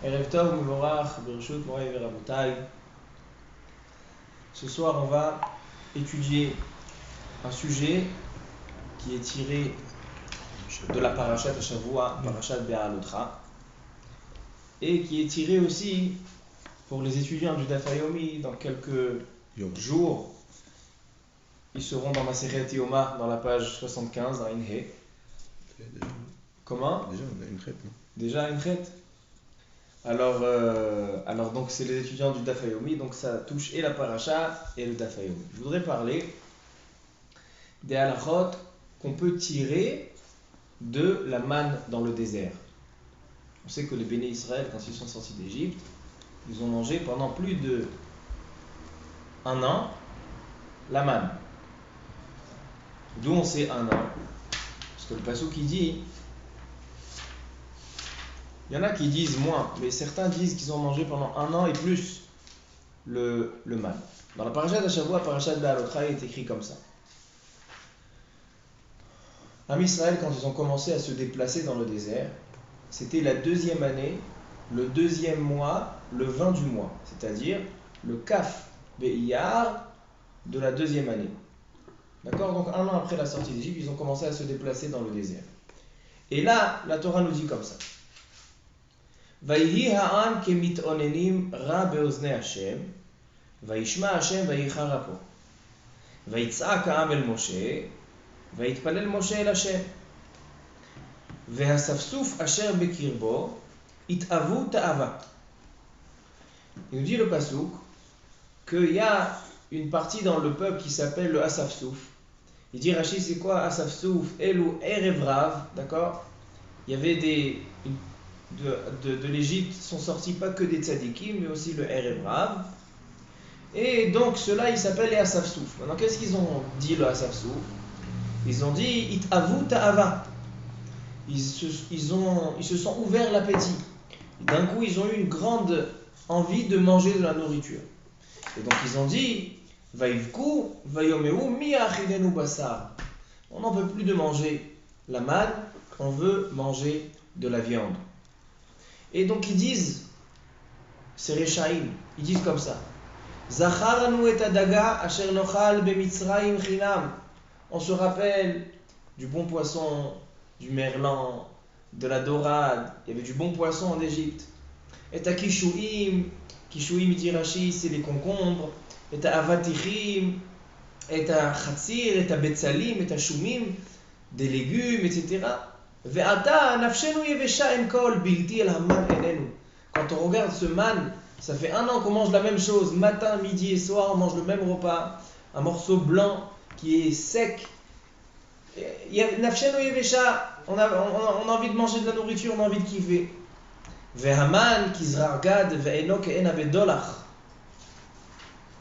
Erev Tov, Mevorach, Bereshut, Moray Verabotai. Ce soir, on va étudier un sujet qui est tiré de la Parashat Shavua, Parashat Be'alotra, et qui est tiré aussi pour les étudiants du Daf Yomi. Dans quelques jours, ils seront dans Maseret Yoma, dans la page 75, dans Inhe. Comment? Déjà, on a une crête, non? Déjà une crête. Alors donc c'est les étudiants du Daf Yomi, donc ça touche et la Parasha et le Daf Yomi. Je voudrais parler des halachot qu'on peut tirer de la manne dans le désert. On sait que les béné Israël, quand ils sont sortis d'Égypte, ils ont mangé pendant plus de 1 an la manne. D'où on sait 1 an? Parce que le passouk qui dit, il y en a qui disent moins, mais certains disent qu'ils ont mangé pendant 1 an et plus le manne. Dans la Parashat Shavua, Parashat Be'alotra, il est écrit comme ça. Am Israël, quand ils ont commencé à se déplacer dans le désert, c'était la 2e année, le 2e mois, le 20 du mois, c'est-à-dire le Kaf Be'iyar de la 2e année. D'accord? Donc 1 an après la sortie d'Égypte, ils ont commencé à se déplacer dans le désert. Et là, la Torah nous dit comme ça. Vayhi ha'am kemit onenim ra beozne Hashem, vayishma Hashem vayicha rapo, vayitzak ha'am el Moshe, vayitpalel Moshe el Hashem. והספסוף אשר בקרבו התאוו תאווה. Il nous dit le pasouk qu'il y a une partie dans le peuple qui s'appelle le Asafsouf. Il dit Rashi, c'est quoi Asafsouf? Elou Erev Rav, d'accord? Il y avait de l'Égypte sont sortis pas que des tzadikim, mais aussi le Erev Rav. Et donc ceux-là, ils s'appellent les Asafsouf. Maintenant, qu'est-ce qu'ils ont dit le Asafsouf? Ils ont dit It'avu ta'ava. Ils se sont ouverts l'appétit. D'un coup, ils ont eu une grande envie de manger de la nourriture. Et donc, ils ont dit Vaïvku, Vayomeu, mi'achidenu basar. On n'en veut plus de manger la manne, on veut manger de la viande. Et donc, ils disent, c'est Rechaim, ils disent comme ça Zacharanu et adaga asher nochal bemitzraim chinam. On se rappelle du bon poisson, du merlan, de la dorade. Il y avait du bon poisson en Égypte. Et à Kishouim, Kishouim dit Rashi, c'est les concombres. Et à Avatichim, et à Khatsir, et à Betsalim, et à Choumim, des légumes, etc. Ve'ata nafshenu yevesha enkol bilti el haman enenu. Quand on regarde ce man, ça fait 1 an qu'on mange la même chose, matin, midi et soir, on mange le même repas, un morceau blanc qui est sec. Nafshenu yevesha, on a envie de manger de la nourriture, on a envie de kiffer. Ve'haman kizrargad ve'eno ke'en avedolach.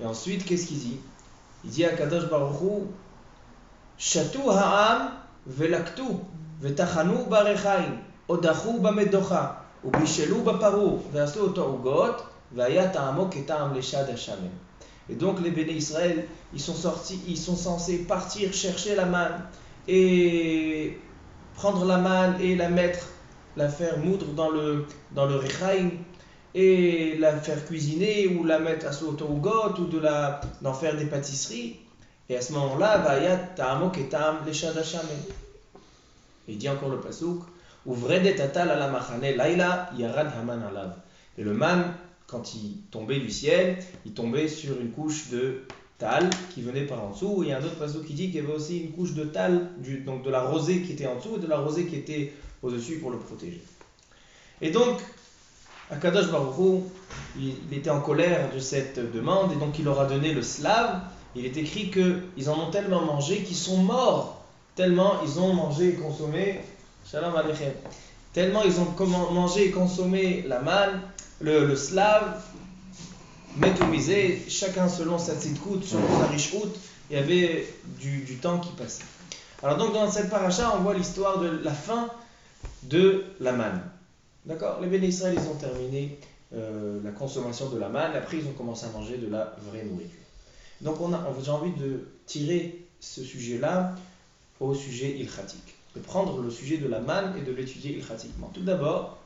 Et ensuite, qu'est-ce qu'il dit? Il dit à Kadosh Baruch Hu, Shatu ha'am ve'laktu ve'tachanu barechaim odachu bamedocha ubishelu baparur ve'asu oto ugot ve'aya ta'amo ke'tam leshad hashamem. Et donc les béné Israël, ils sont censés partir chercher la manne et prendre la manne et la faire moudre dans le rechaim et la faire cuisiner ou la mettre à soto-ugot ou d'en faire des pâtisseries. Et à ce moment-là, vayat ta'amo ketam leshad hashamem. Il dit encore le pasouk, uvredet atal ala machane laila yarad haman alav. Et le man, quand il tombait du ciel, il tombait sur une couche de tal qui venait par en dessous. Et il y a un autre pasouk qui dit qu'il y avait aussi une couche de tal, donc de la rosée qui était en dessous et de la rosée qui était au-dessus pour le protéger. Et donc, Akadosh Baruch Hu, il était en colère de cette demande et donc il leur a donné le slave. Il est écrit qu'ils en ont tellement mangé qu'ils sont morts, tellement ils ont mangé et consommé, Shalom Aleichem, tellement ils ont mangé et consommé la manne, le slave, métomisé, chacun selon sa tzidkout, selon sa richhout, il y avait du temps qui passait. Alors donc dans cette paracha, on voit l'histoire de la fin de la manne. D'accord? Les béné Israël, ils ont terminé la consommation de la manne, après ils ont commencé à manger de la vraie nourriture. Donc j'ai envie de tirer ce sujet-là au sujet ilchatique, de prendre le sujet de la manne et de l'étudier ilchatiquement. Tout d'abord,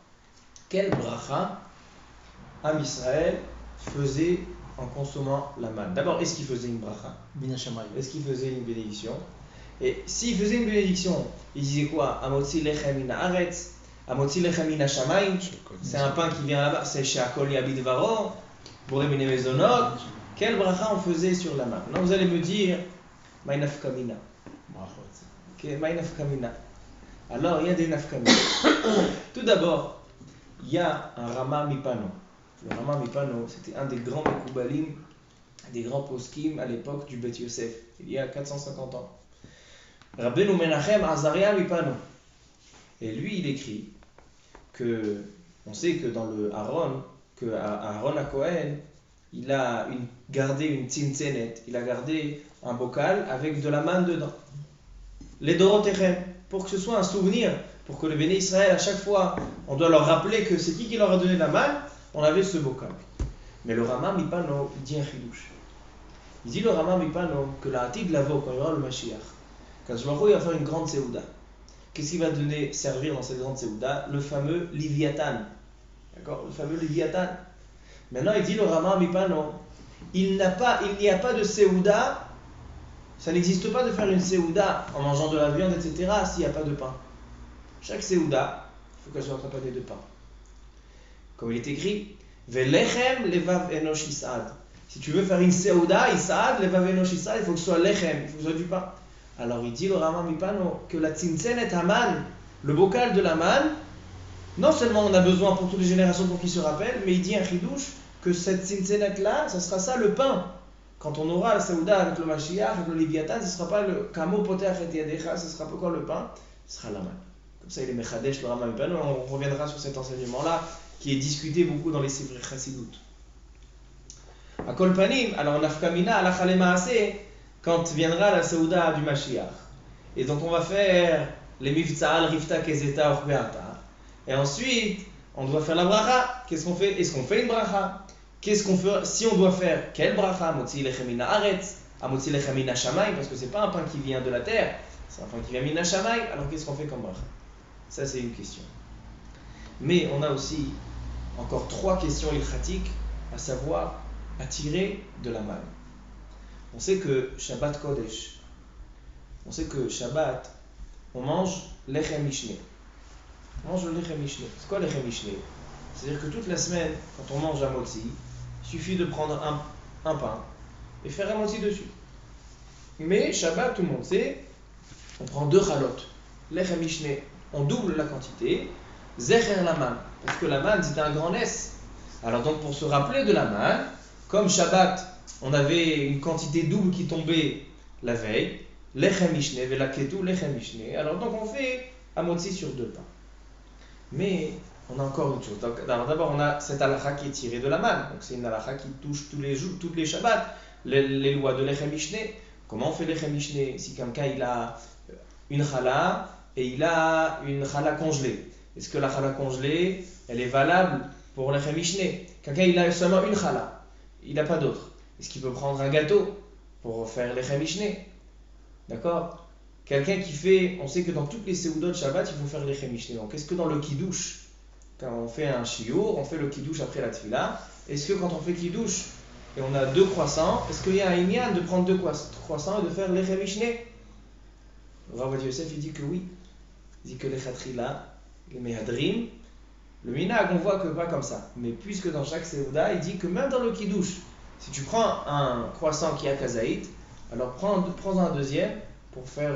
quelle bracha Am Israël faisait en consommant la manne? D'abord, est-ce qu'il faisait une bracha? Est-ce qu'il faisait une bénédiction? Et s'il faisait une bénédiction, il disait quoi? Amotzi lechem min haaretz, amotzi lechem min hashamayim. C'est un pain qui vient là-bas, c'est she'akol yabid varo, boré mine mezonot. Quelle bracha on faisait sur la manne? Maintenant vous allez me dire, maï nafkamina. Ok, maï nafkamina. Alors il y a des nafkamina. Tout d'abord, il y a un Rama Mipano. Le Rama Mipano, c'était un des grands Mekoubalim, des grands poskim à l'époque du Beth Yosef, il y a 450 ans. Rabbeinu Menachem Azaria Mipano. Et lui, il écrit que, on sait que dans le Aaron, que Aaron à Cohen, il a gardé une tzintzenet, il a gardé un bocal avec de la manne dedans. Les Dorotechem, pour que ce soit un souvenir, pour que le Béné Israël, à chaque fois, on doit leur rappeler que c'est qui leur a donné la manne, on avait ce bocal. Mais le Rama Mipano, il dit un chidouche. Il dit le Rama Mipano que la Hatid Lavo, quand il y aura le Mashiach, quand il va faire une grande Séouda, qu'est-ce qui va servir dans cette grande Séouda? Le fameux Liviatan. D'accord? Le fameux Liviatan. Maintenant, il dit le Rama Mipano, il n'y a pas de Séouda, ça n'existe pas de faire une Séouda en mangeant de la viande, etc., s'il n'y a pas de pain. Chaque Séouda, il faut qu'elle soit accompagnée de pain. Comme il est écrit, Velechem levav enosh isad. Si tu veux faire une Séouda, isad, levav enosh isad, il faut que ce soit lechem, il faut que ce soit du pain. Alors il dit le Rama Mipano que la tzintzenet haman, le bocal de la manne, non seulement on a besoin pour toutes les générations pour qu'ils se rappellent, mais il dit un chidouche que cette tzintzenet là, ça sera ça le pain. Quand on aura la Séouda avec le Mashiach, avec le Liviatan, ce ne sera pas le kamo poteach et yadecha, ce sera pas quoi le pain, ce sera la manne. Comme ça il est mechadesh le Rama Mipano, on reviendra sur cet enseignement là qui est discuté beaucoup dans les Sifrei Chassidut. A kol panim, alors nafkamina alakha lemaaseh, quand viendra la Séouda du Mashiach. Et donc on va faire les mivtza'al rifta kezeta ochbeata. Et ensuite, on doit faire la bracha. Qu'est-ce qu'on fait? Est-ce qu'on fait une bracha? Qu'est-ce qu'on fait? Si on doit faire quelle bracha? Motzi lechem min haaretz, amotzi lechem min hashamayim, parce que c'est pas un pain qui vient de la terre, c'est un pain qui vient min hashamayim. Alors qu'est-ce qu'on fait comme bracha? Ça c'est une question. Mais on a aussi encore 3 questions ilchatiques, à savoir à tirer de la manne. On sait que Shabbat Kodesh, on sait que Shabbat, on mange lechem mishné. On mange le lechem mishné. C'est quoi lechem mishné? C'est-à-dire que toute la semaine, quand on mange un motzi, il suffit de prendre un pain et faire un motzi dessus. Mais Shabbat, tout le monde sait, on prend 2 chalotes, lechem mishné, on double la quantité, zecher la manne, parce que la manne c'était un grand S. Alors donc pour se rappeler de la manne, comme Shabbat, on avait une quantité double qui tombait la veille, lechem mishné, velaketu lechem mishné. Alors donc on fait un motzi sur 2 pains. Mais on a encore une chose. Alors d'abord on a cette halakha qui est tirée de la manne. Donc c'est une halakha qui touche tous les jours, toutes les Shabbats, les lois de lechem mishné. Comment on fait lechem mishné? Si quelqu'un il a une chala et il a une chala congelée, est-ce que la chala congelée elle est valable pour lechem mishné? Quelqu'un il a seulement une chala, il n'a pas d'autre. Est-ce qu'il peut prendre un gâteau pour faire lechem mishné? D'accord? Quelqu'un qui fait, on sait que dans toutes les Seoudot Shabbat, il faut faire lechem mishné. Donc est-ce que dans le kiddush, quand on fait un shiur, on fait le kiddush après la tefila, est-ce que quand on fait kiddush et on a 2 croissants, est-ce qu'il y a un inyan de prendre 2 croissants et de faire lechem mishné? Rav Yosef il dit que oui. Il dit que les khatrila, les mehadrim, le minag on voit que pas comme ça. Mais puisque dans chaque Seouda, il dit que même dans le kiddush, si tu prends un croissant qui a kazaït, alors prends un deuxième pour faire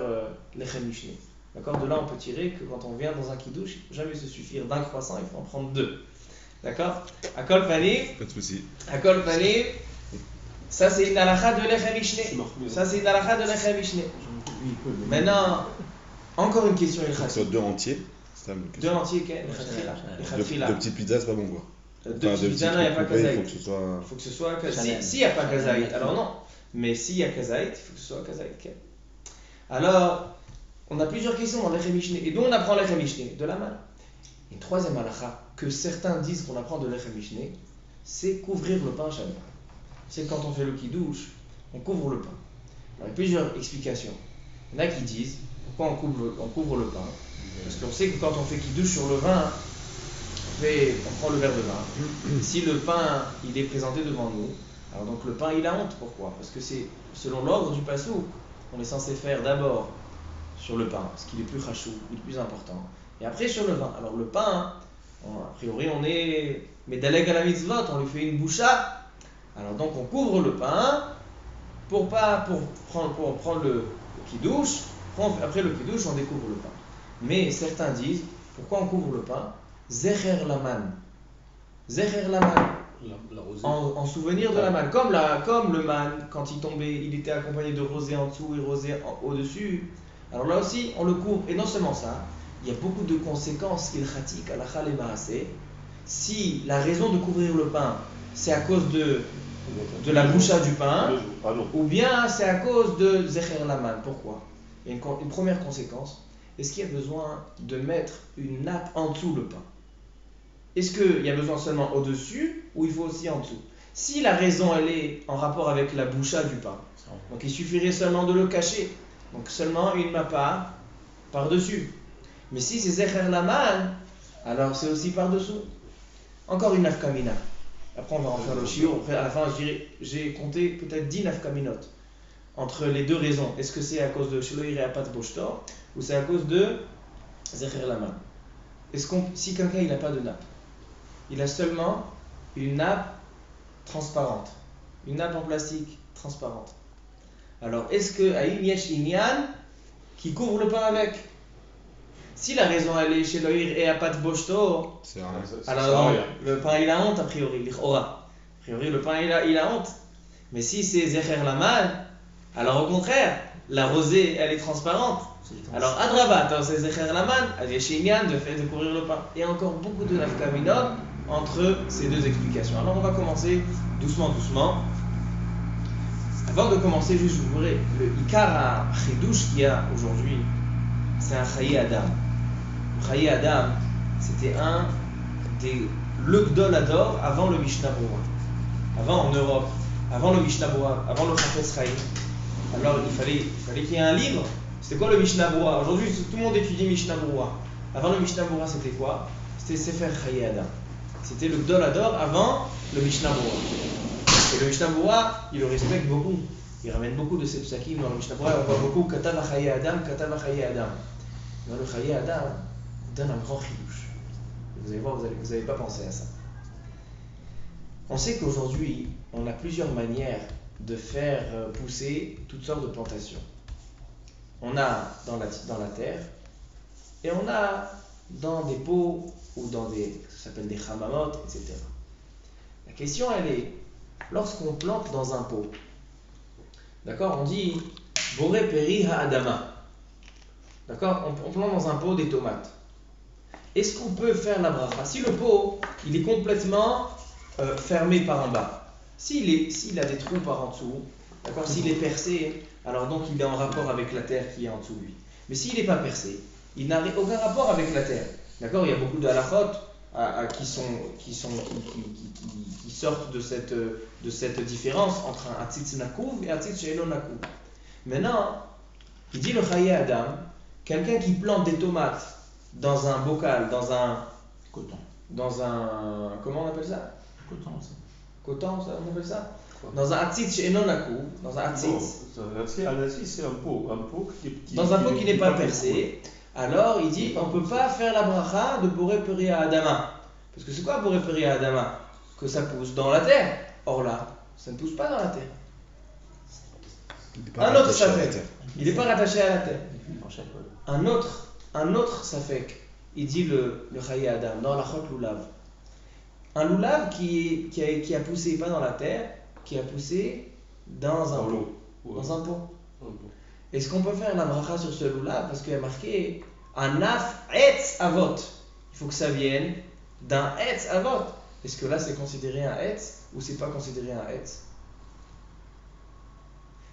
lechem mishné. D'accord? De là on peut tirer que quand on vient dans un kiddush, il ne faut jamais se suffire d'un croissant, il faut en prendre 2. D'accord? À kol panim, Pas de souci. à kol panim, ça c'est une halakha de lechem mishné. Ça c'est une halakha de lechem mishné. Maintenant, encore une question Il faut que ce soit ilchatique. 2 entiers. C'est ça, 2 entiers, les khatrila. 2 petites pizzas, c'est pas bon quoi. 2 petites pizzas, non, il n'y a pas Il faut kazaït. que ce soit. Il faut que ce soit kazaït. S'il n'y a pas kazaït, alors non. Mais s'il y a kazaït, il faut que ce soit kazaït. Alors, on a plusieurs questions dans l'Echem Mishné. Et d'où on apprend l'Echem Mishné? De la manne. Une troisième halakha que certains disent qu'on apprend de l'Echem Mishné, c'est couvrir le pain Shabbat. C'est quand on fait le kiddush, on couvre le pain. Alors, il y a plusieurs explications. Il y en a qui disent pourquoi on couvre le pain. Parce qu'on sait que quand on fait kiddush sur le vin, on prend le verre de vin. Si le pain, il est présenté devant nous, alors donc le pain, il a honte. Pourquoi? Parce que c'est selon l'ordre du passouk. On est censé faire d'abord sur le pain, ce qui est le plus chachou, le plus important. Et après sur le vin. Alors le pain, a priori, on est Medaleg à la mitzvot, on lui fait une boucha. Alors donc on couvre le pain pour prendre le kidouche. Après le kidouche, on découvre le pain. Mais certains disent, pourquoi on couvre le pain? Zecher laman. Zecher laman. La rosée. En souvenir de la manne. Comme le man, quand il tombait, il était accompagné de rosée en dessous et rosée au-dessus. Alors là aussi, on le couvre. Et non seulement ça, il y a beaucoup de conséquences ilchatik halakha le maaseh. Si la raison de couvrir le pain, c'est à cause de la boucha du pain, ou bien c'est à cause de zecher laman. Pourquoi? Il y a une première conséquence. Est-ce qu'il y a besoin de mettre une nappe en dessous le pain? Est-ce qu'il y a besoin seulement au-dessus ou il faut aussi en dessous? Si la raison elle est en rapport avec la boucha du pain, donc il suffirait seulement de le cacher, donc seulement une mappa par-dessus. Mais si c'est zecher laman, alors c'est aussi par-dessous. Encore une nafkamina. Après on va en faire le shiur. Après à la fin j'ai compté peut-être 10 nafkaminot entre les deux raisons. Est-ce que c'est à cause de shelo ireapat boshtor ou c'est à cause de zecher laman? Si quelqu'un il n'a pas de nappe, il a seulement une nappe transparente, une nappe en plastique transparente. Alors, est-ce que Aïm Yesh Inyan qui couvre le pain avec? Si la raison elle est chez l'oïr et à pas de boshto, alors le pain il a honte a priori, l'Ichora. A priori le pain il a honte. Mais si c'est Zecher Laman, alors au contraire, la rosée elle est transparente. Alors Adrabat, c'est Zecher Laman, Yesh Inyan de fait de couvrir le pain. Et encore beaucoup de nafkaminot entre ces deux explications. Alors on va commencer doucement. Avant de commencer, juste je voudrais le Ikar à Chidouche qu'il y a aujourd'hui, c'est un Chayi Adam. Le Chayi Adam, c'était le Gdol Ador avant le Mishnah Berurah. Avant en Europe, avant le Mishnah Berurah, avant le Chafetz Chaim. Alors il fallait qu'il y ait un livre. C'était quoi le Mishnah Berurah? Aujourd'hui tout le monde étudie Mishnah Berurah. Avant le Mishnah Berurah c'était quoi? C'était Sefer Chayi Adam. C'était le Gdol Ador avant le Mishnah Berurah. Et le Mishnah Berurah, il le respecte beaucoup. Il ramène beaucoup de ces psakim dans le Mishnah Berurah. On voit beaucoup Katav Chayi Adam, Katav Chayi Adam. Dans le Chayi Adam, il donne un grand chidouche. Vous allez voir, vous n'avez pas pensé à ça. On sait qu'aujourd'hui, on a plusieurs manières de faire pousser toutes sortes de plantations. On a dans la terre, et on a dans des pots ou dans ça s'appelle des chamamot, etc. La question elle est, lorsqu'on plante dans un pot, d'accord, on dit Boré Peri Ha'adama, d'accord, on plante dans un pot des tomates. Est-ce qu'on peut faire la bracha? Si le pot il est complètement fermé par en bas, s'il a des trous par en dessous, d'accord, s'il est percé, alors donc il est en rapport avec la terre qui est en dessous de lui. Mais s'il n'est pas percé, il n'a aucun rapport avec la terre. D'accord, il y a beaucoup de halachot qui sortent de cette différence entre un hatzitz nakouv et un hatzitz she'elo nakouv. Maintenant, il dit le Chayi Adam, quelqu'un qui plante des tomates dans un bocal, dans un comment on appelle ça? Coton, ça on appelle ça? Dans un hatzitz she'elo nakouv, dans un hatzitz. C'est un pot dans un pot qui n'est pas percé. Alors il dit on ne peut pas faire la bracha de Boré Peri Adama. Parce que c'est quoi Boré Peri Adama? Que ça pousse dans la terre. Or là, ça ne pousse pas dans la terre. Un autre safek. Il n'est pas rattaché à la terre. Un autre safek. Il dit le Chayi Adam dans la chot loulav. Un loulav qui a poussé pas dans la terre, qui a poussé dans un pot. Dans un pot. Est-ce qu'on peut faire la bracha sur ce loup-là? Parce qu'il y a marqué un af etz avot. Il faut que ça vienne d'un etz avot. Est-ce que là c'est considéré un etz ou c'est pas considéré un etz?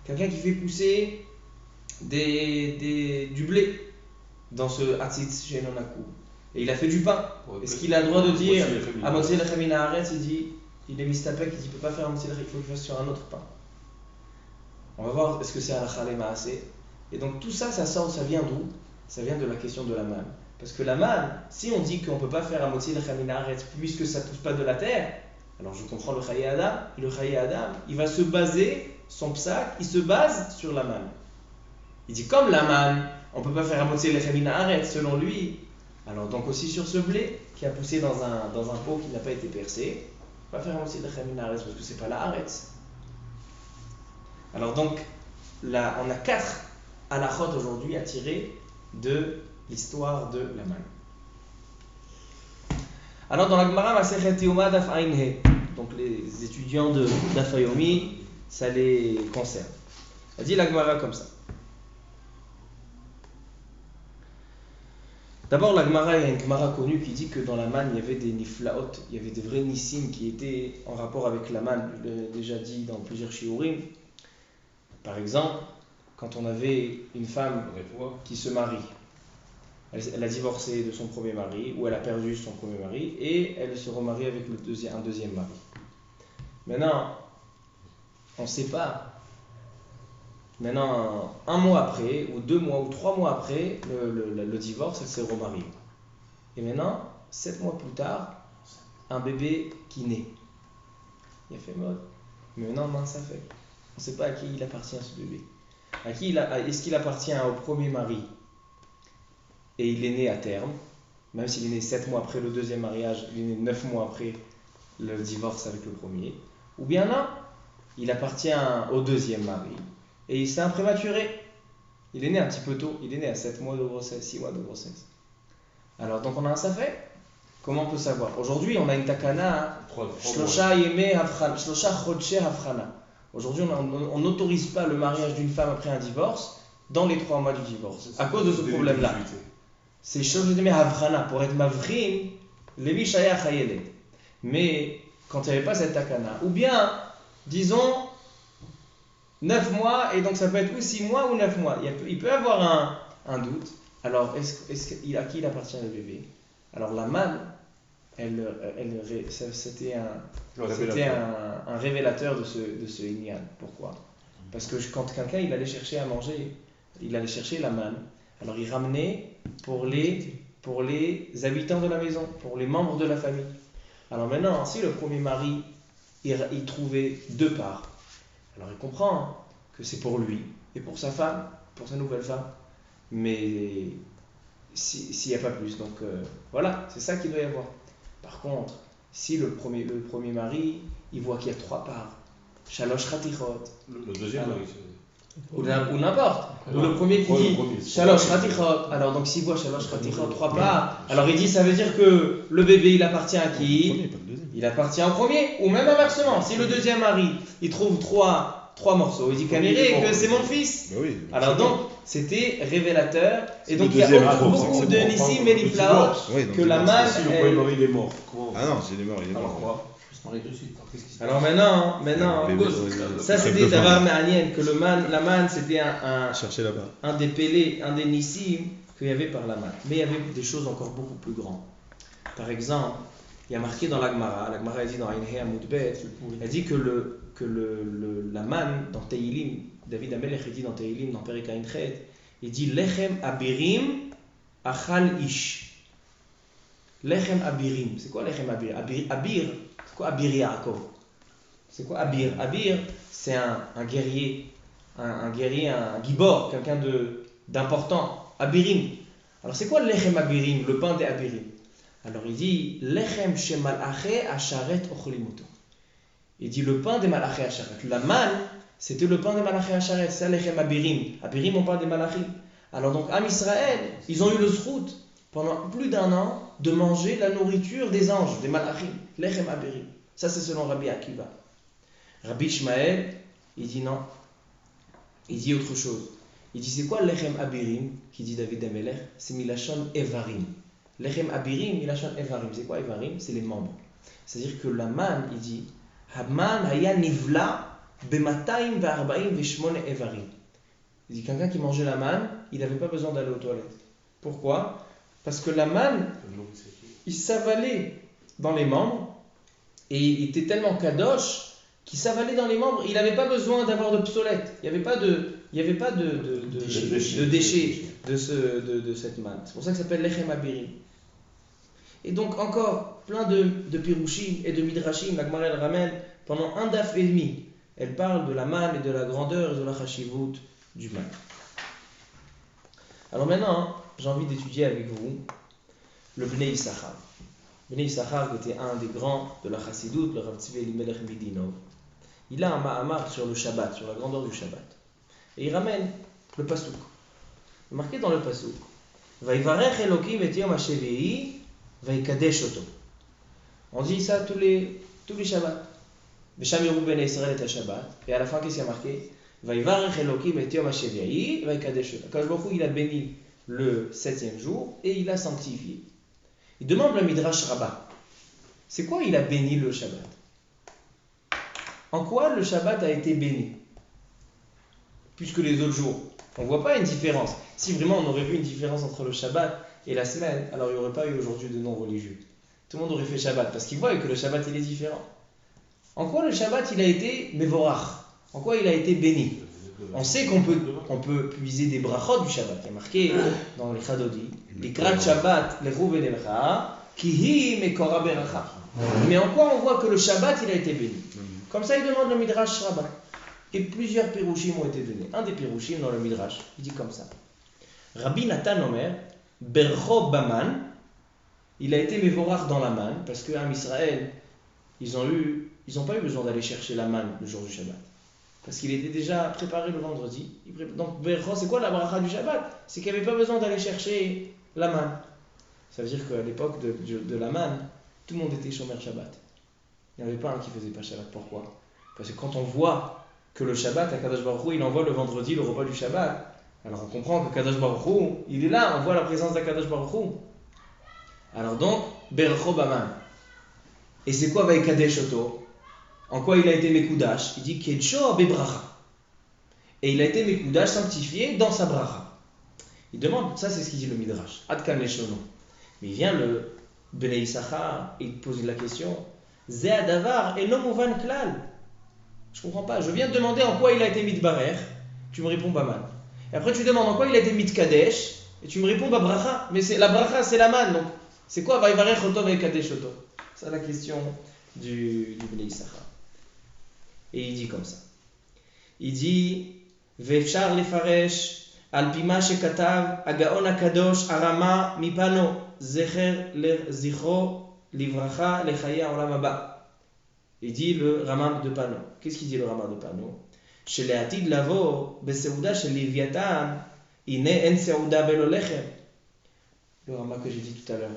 Quelqu'un qui fait pousser du blé dans ce hatzitz she'eno nakouv et il a fait du pain. Est-ce qu'il a le droit de dire à Motzei lechem min haaretz, il est mistapek, il peut pas faire un Motzei lechem, il faut qu'il fasse sur un autre pain. On va voir est-ce que c'est halakha le maaseh. Et donc tout ça, ça vient d'où? Ça vient de la question de la manne. Parce que la manne, si on dit qu'on ne peut pas faire un motzi lechem min haaretz puisque ça ne pousse pas de la terre, alors je comprends le Chaye Adam. Le Chaye Adam, il va se baser, son psak, il se base sur la manne. Il dit comme la manne, on ne peut pas faire un motzi lechem min haaretz selon lui. Alors donc aussi sur ce blé qui a poussé dans un pot qui n'a pas été percé, on va faire un motzi lechem min haaretz parce que c'est pas la haaretz. Alors donc, là, on a 4 halachot aujourd'hui à tirer de l'histoire de la manne. Alors dans la Gemara Masechet Yoma Daf Ayin He, donc les étudiants de Daf Yomi, ça les concerne. Elle dit la Gemara comme ça. D'abord la Gemara, il y a une Gemara connue qui dit que dans la manne il y avait des niflaot, il y avait des vrais nissim qui étaient en rapport avec la manne, je l'ai déjà dit dans plusieurs shiurim. Par exemple, quand on avait une femme qui se marie, elle a divorcé de son premier mari, ou elle a perdu son premier mari, et elle se remarie avec un deuxième mari. Maintenant, on ne sait pas. Maintenant, 1 mois après, ou 2 mois, ou 3 mois après le divorce, elle s'est remariée. Et maintenant, 7 mois plus tard, un bébé qui naît. Il a fait mode. Mais maintenant, ça fait. On ne sait pas à qui il appartient ce bébé. Est-ce qu'il appartient au premier mari et il est né à terme, même s'il est né 7 mois après le deuxième mariage, il est né 9 mois après le divorce avec le premier, ou bien non, il appartient au deuxième mari et il s'est un prématuré. Il est né un petit peu tôt, il est né à 7 mois de grossesse, 6 mois de grossesse. Alors donc on a un safek. Comment on peut savoir? Aujourd'hui on a une takana, Shlosha chodshei havchana. Aujourd'hui, on n'autorise pas le mariage d'une femme après un divorce dans les 3 mois du divorce. À cause de ce problème-là. C'est Shlosha Havrana. Pour être Mavrim, Levi Shaya Chayele. Mais quand il n'y avait pas cette takana, ou bien, disons, 9 mois, et donc ça peut être ou 6 mois ou 9 mois. Il peut y avoir un doute. Alors, à qui il appartient le bébé? Alors, la manne, c'était un révélateur de ce Inyan. Pourquoi? Parce que quand quelqu'un il allait chercher à manger, il allait chercher la manne, alors il ramenait pour les habitants de la maison, pour les membres de la famille. Alors maintenant, si le premier mari il trouvait 2 parts, alors il comprend que c'est pour lui et pour sa femme, pour sa nouvelle femme, mais s'il n'y a pas plus, donc voilà, c'est ça qu'il doit y avoir. Par contre, si le premier mari, il voit qu'il y a 3 parts, Shalosh Khatichot, le deuxième mari, ou n'importe, ou le premier qui dit Shalosh Khatichot, alors donc s'il voit Shalosh Khatichot, 3 parts, alors il dit ça veut dire que le bébé il appartient à qui? Il appartient au premier, ou même inversement, si le deuxième mari il trouve 3 morceaux, il dit Kaniré que c'est mon fils. Oui, alors donc c'était révélateur, et donc il y deuxième a mari, beaucoup de Nissim et Niflaot que la manne. Si le premier mari il est mort, comment? Ah non, s'il est mort, il est Alors mort. quoi? Je se marie tout de suite. Alors qu'est-ce qui se passe? Alors maintenant, ça c'était Davar Me'anien, que la manne c'était Cherchez là-bas. un des pélés, un des Nissim qu'il y avait par la manne. Mais il y avait des choses encore beaucoup plus grandes. Par exemple, il y a marqué dans la Gemara elle dit dans Aïnhe Amoudbet, elle dit que la manne dans Teilim, David Amelech il dit dans Teilim, dans Perek Ayin Chet, il dit Lechem abirim achal ish. Lechem abirim, c'est quoi Lechem abir? Abir, c'est quoi Abir Yaakov? C'est quoi Abir? Abir, c'est un guerrier, un gibor, quelqu'un d'important. Abirim. Alors c'est quoi Lechem abirim, le pain des abirim? Alors il dit Lechem shemalacheh asharet ocholimoto. Il dit le pain des malachés asharet. La manne, c'était le pain des malachés asharet. C'est Lechem abirim. Abirim, on parle des malachim. Alors donc, Am Israël, ils ont eu le zrout pendant plus d'1 an de manger la nourriture des anges, des malachim. Lechem abirim. Ça, c'est selon Rabbi Akiva. Rabbi Ishmael, il dit non. Il dit autre chose. Il dit c'est quoi Lechem abirim, qui dit David Amelech? C'est Milachon Evarim. Lechem abirim, Milachon Evarim. C'est quoi Evarim? C'est les membres. C'est-à-dire que la manne, il dit Haman haya nivla be-248 evarim. Il dit quelqu'un qui mangeait la manne, il n'avait pas besoin d'aller aux toilettes. Pourquoi? Parce que la manne, il s'avalait dans les membres et il était tellement kadosh qu'il s'avalait dans les membres. Il n'avait pas besoin d'avoir de psolète. Il n'y avait pas Il n'y avait pas de déchets de cette manne. C'est pour ça que ça s'appelle lechem abirim. Et donc encore plein de pirouchim et de midrashim, la Gemara elle ramène pendant un daf et demi. Elle parle de la manne et de la grandeur et de la chashivut du manne. Alors maintenant, j'ai envie d'étudier avec vous le Bnei Issachar. Bnei Issachar qui était un des grands de la chassidoute, le Rav Tzvi Elimelech Midinov. Il a un ma'amar sur le Shabbat, sur la grandeur du Shabbat. Et il ramène le pasouk. Il est marqué dans le pasouk. Vaïvarech Elokim et Yom HaShevi'i Vaïkadesh Oto. On dit ça tous les Shabbats. Vesham Yeru Ben Israël et Shabbat. Et à la fin, qu'est-ce qu'il y a marqué? Vaïvarech Elokim et Yom HaShevi'i Vaïkadesh Oto. Akadosh Baruch Hu, il a béni le 7e jour et il a sanctifié. Il demande le Midrash Rabbah. C'est quoi il a béni le Shabbat? En quoi le Shabbat a été béni? Puisque les autres jours, on ne voit pas une différence. Si vraiment on aurait vu une différence entre le Shabbat et la semaine, alors il n'y aurait pas eu aujourd'hui de non-religieux. Tout le monde aurait fait Shabbat parce qu'il voit que le Shabbat il est différent. En quoi le Shabbat il a été mevorach? En quoi il a été béni? On sait qu'on peut puiser des brachot du Shabbat. Il y a marqué dans les Chadodi, Likrat Shabbat lechu v'nelcha, kihi mekora beracha. Mais en quoi on voit que le Shabbat il a été béni? Comme ça, il demande le Midrash Rabbah. Et plusieurs pirouchim ont été donnés. Un des pirouchim dans le Midrash, il dit comme ça. Rabbi Nathan Omer, Bercho Baman, il a été mévorach dans la manne, parce qu'en Israël, ils n'ont pas eu besoin d'aller chercher la manne le jour du Shabbat. Parce qu'il était déjà préparé le vendredi. Donc, Bercho, c'est quoi la bracha du Shabbat? C'est qu'il n'y avait pas besoin d'aller chercher la manne. Ça veut dire qu'à l'époque de la manne, tout le monde était shomer Shabbat. Il n'y en avait pas un qui ne faisait pas Shabbat. Pourquoi? Parce que quand on voit que le Shabbat, Akadosh Baruch Hu, il envoie le vendredi le repas du Shabbat, alors on comprend que Kadosh Baruch Hu, il est là, on voit la présence d'Akadosh Baruch Hu. Alors donc, Bercho Baman. Et c'est quoi Vaïkadesh Oto? En quoi il a été Mekoudash? Il dit Kedsho Bebracha. Et il a été Mekoudash, sanctifié dans sa bracha. Il demande, ça c'est ce qu'il dit le Midrash, Adkan Leshono. Mais il vient le Bnei Issachar, et il pose la question, Ze Adavar Eno Mouvan Klal. Je comprends pas, je viens de demander en quoi il a été Mitbarer, tu me réponds Baman. Et après tu demandes en quoi il a été Mitkadesh, et tu me réponds Bracha. Mais la bracha c'est la manne, donc c'est quoi Vaïvarech Oto Vaïkadesh Oto? C'est la question du Bnei Issachar. Et il dit comme ça. Il dit Vefshar lefaresh al pima shekatav agaon akadosh arama mipano zecher zichro livracha lechaye olam haba. Il dit le Rama de Pano. Qu'est-ce qu'il dit le Rama de Pano? Chez les atid lavo beseuda chez Léviathan ine en seuda belo lechem. Le Rama que j'ai dit tout à l'heure.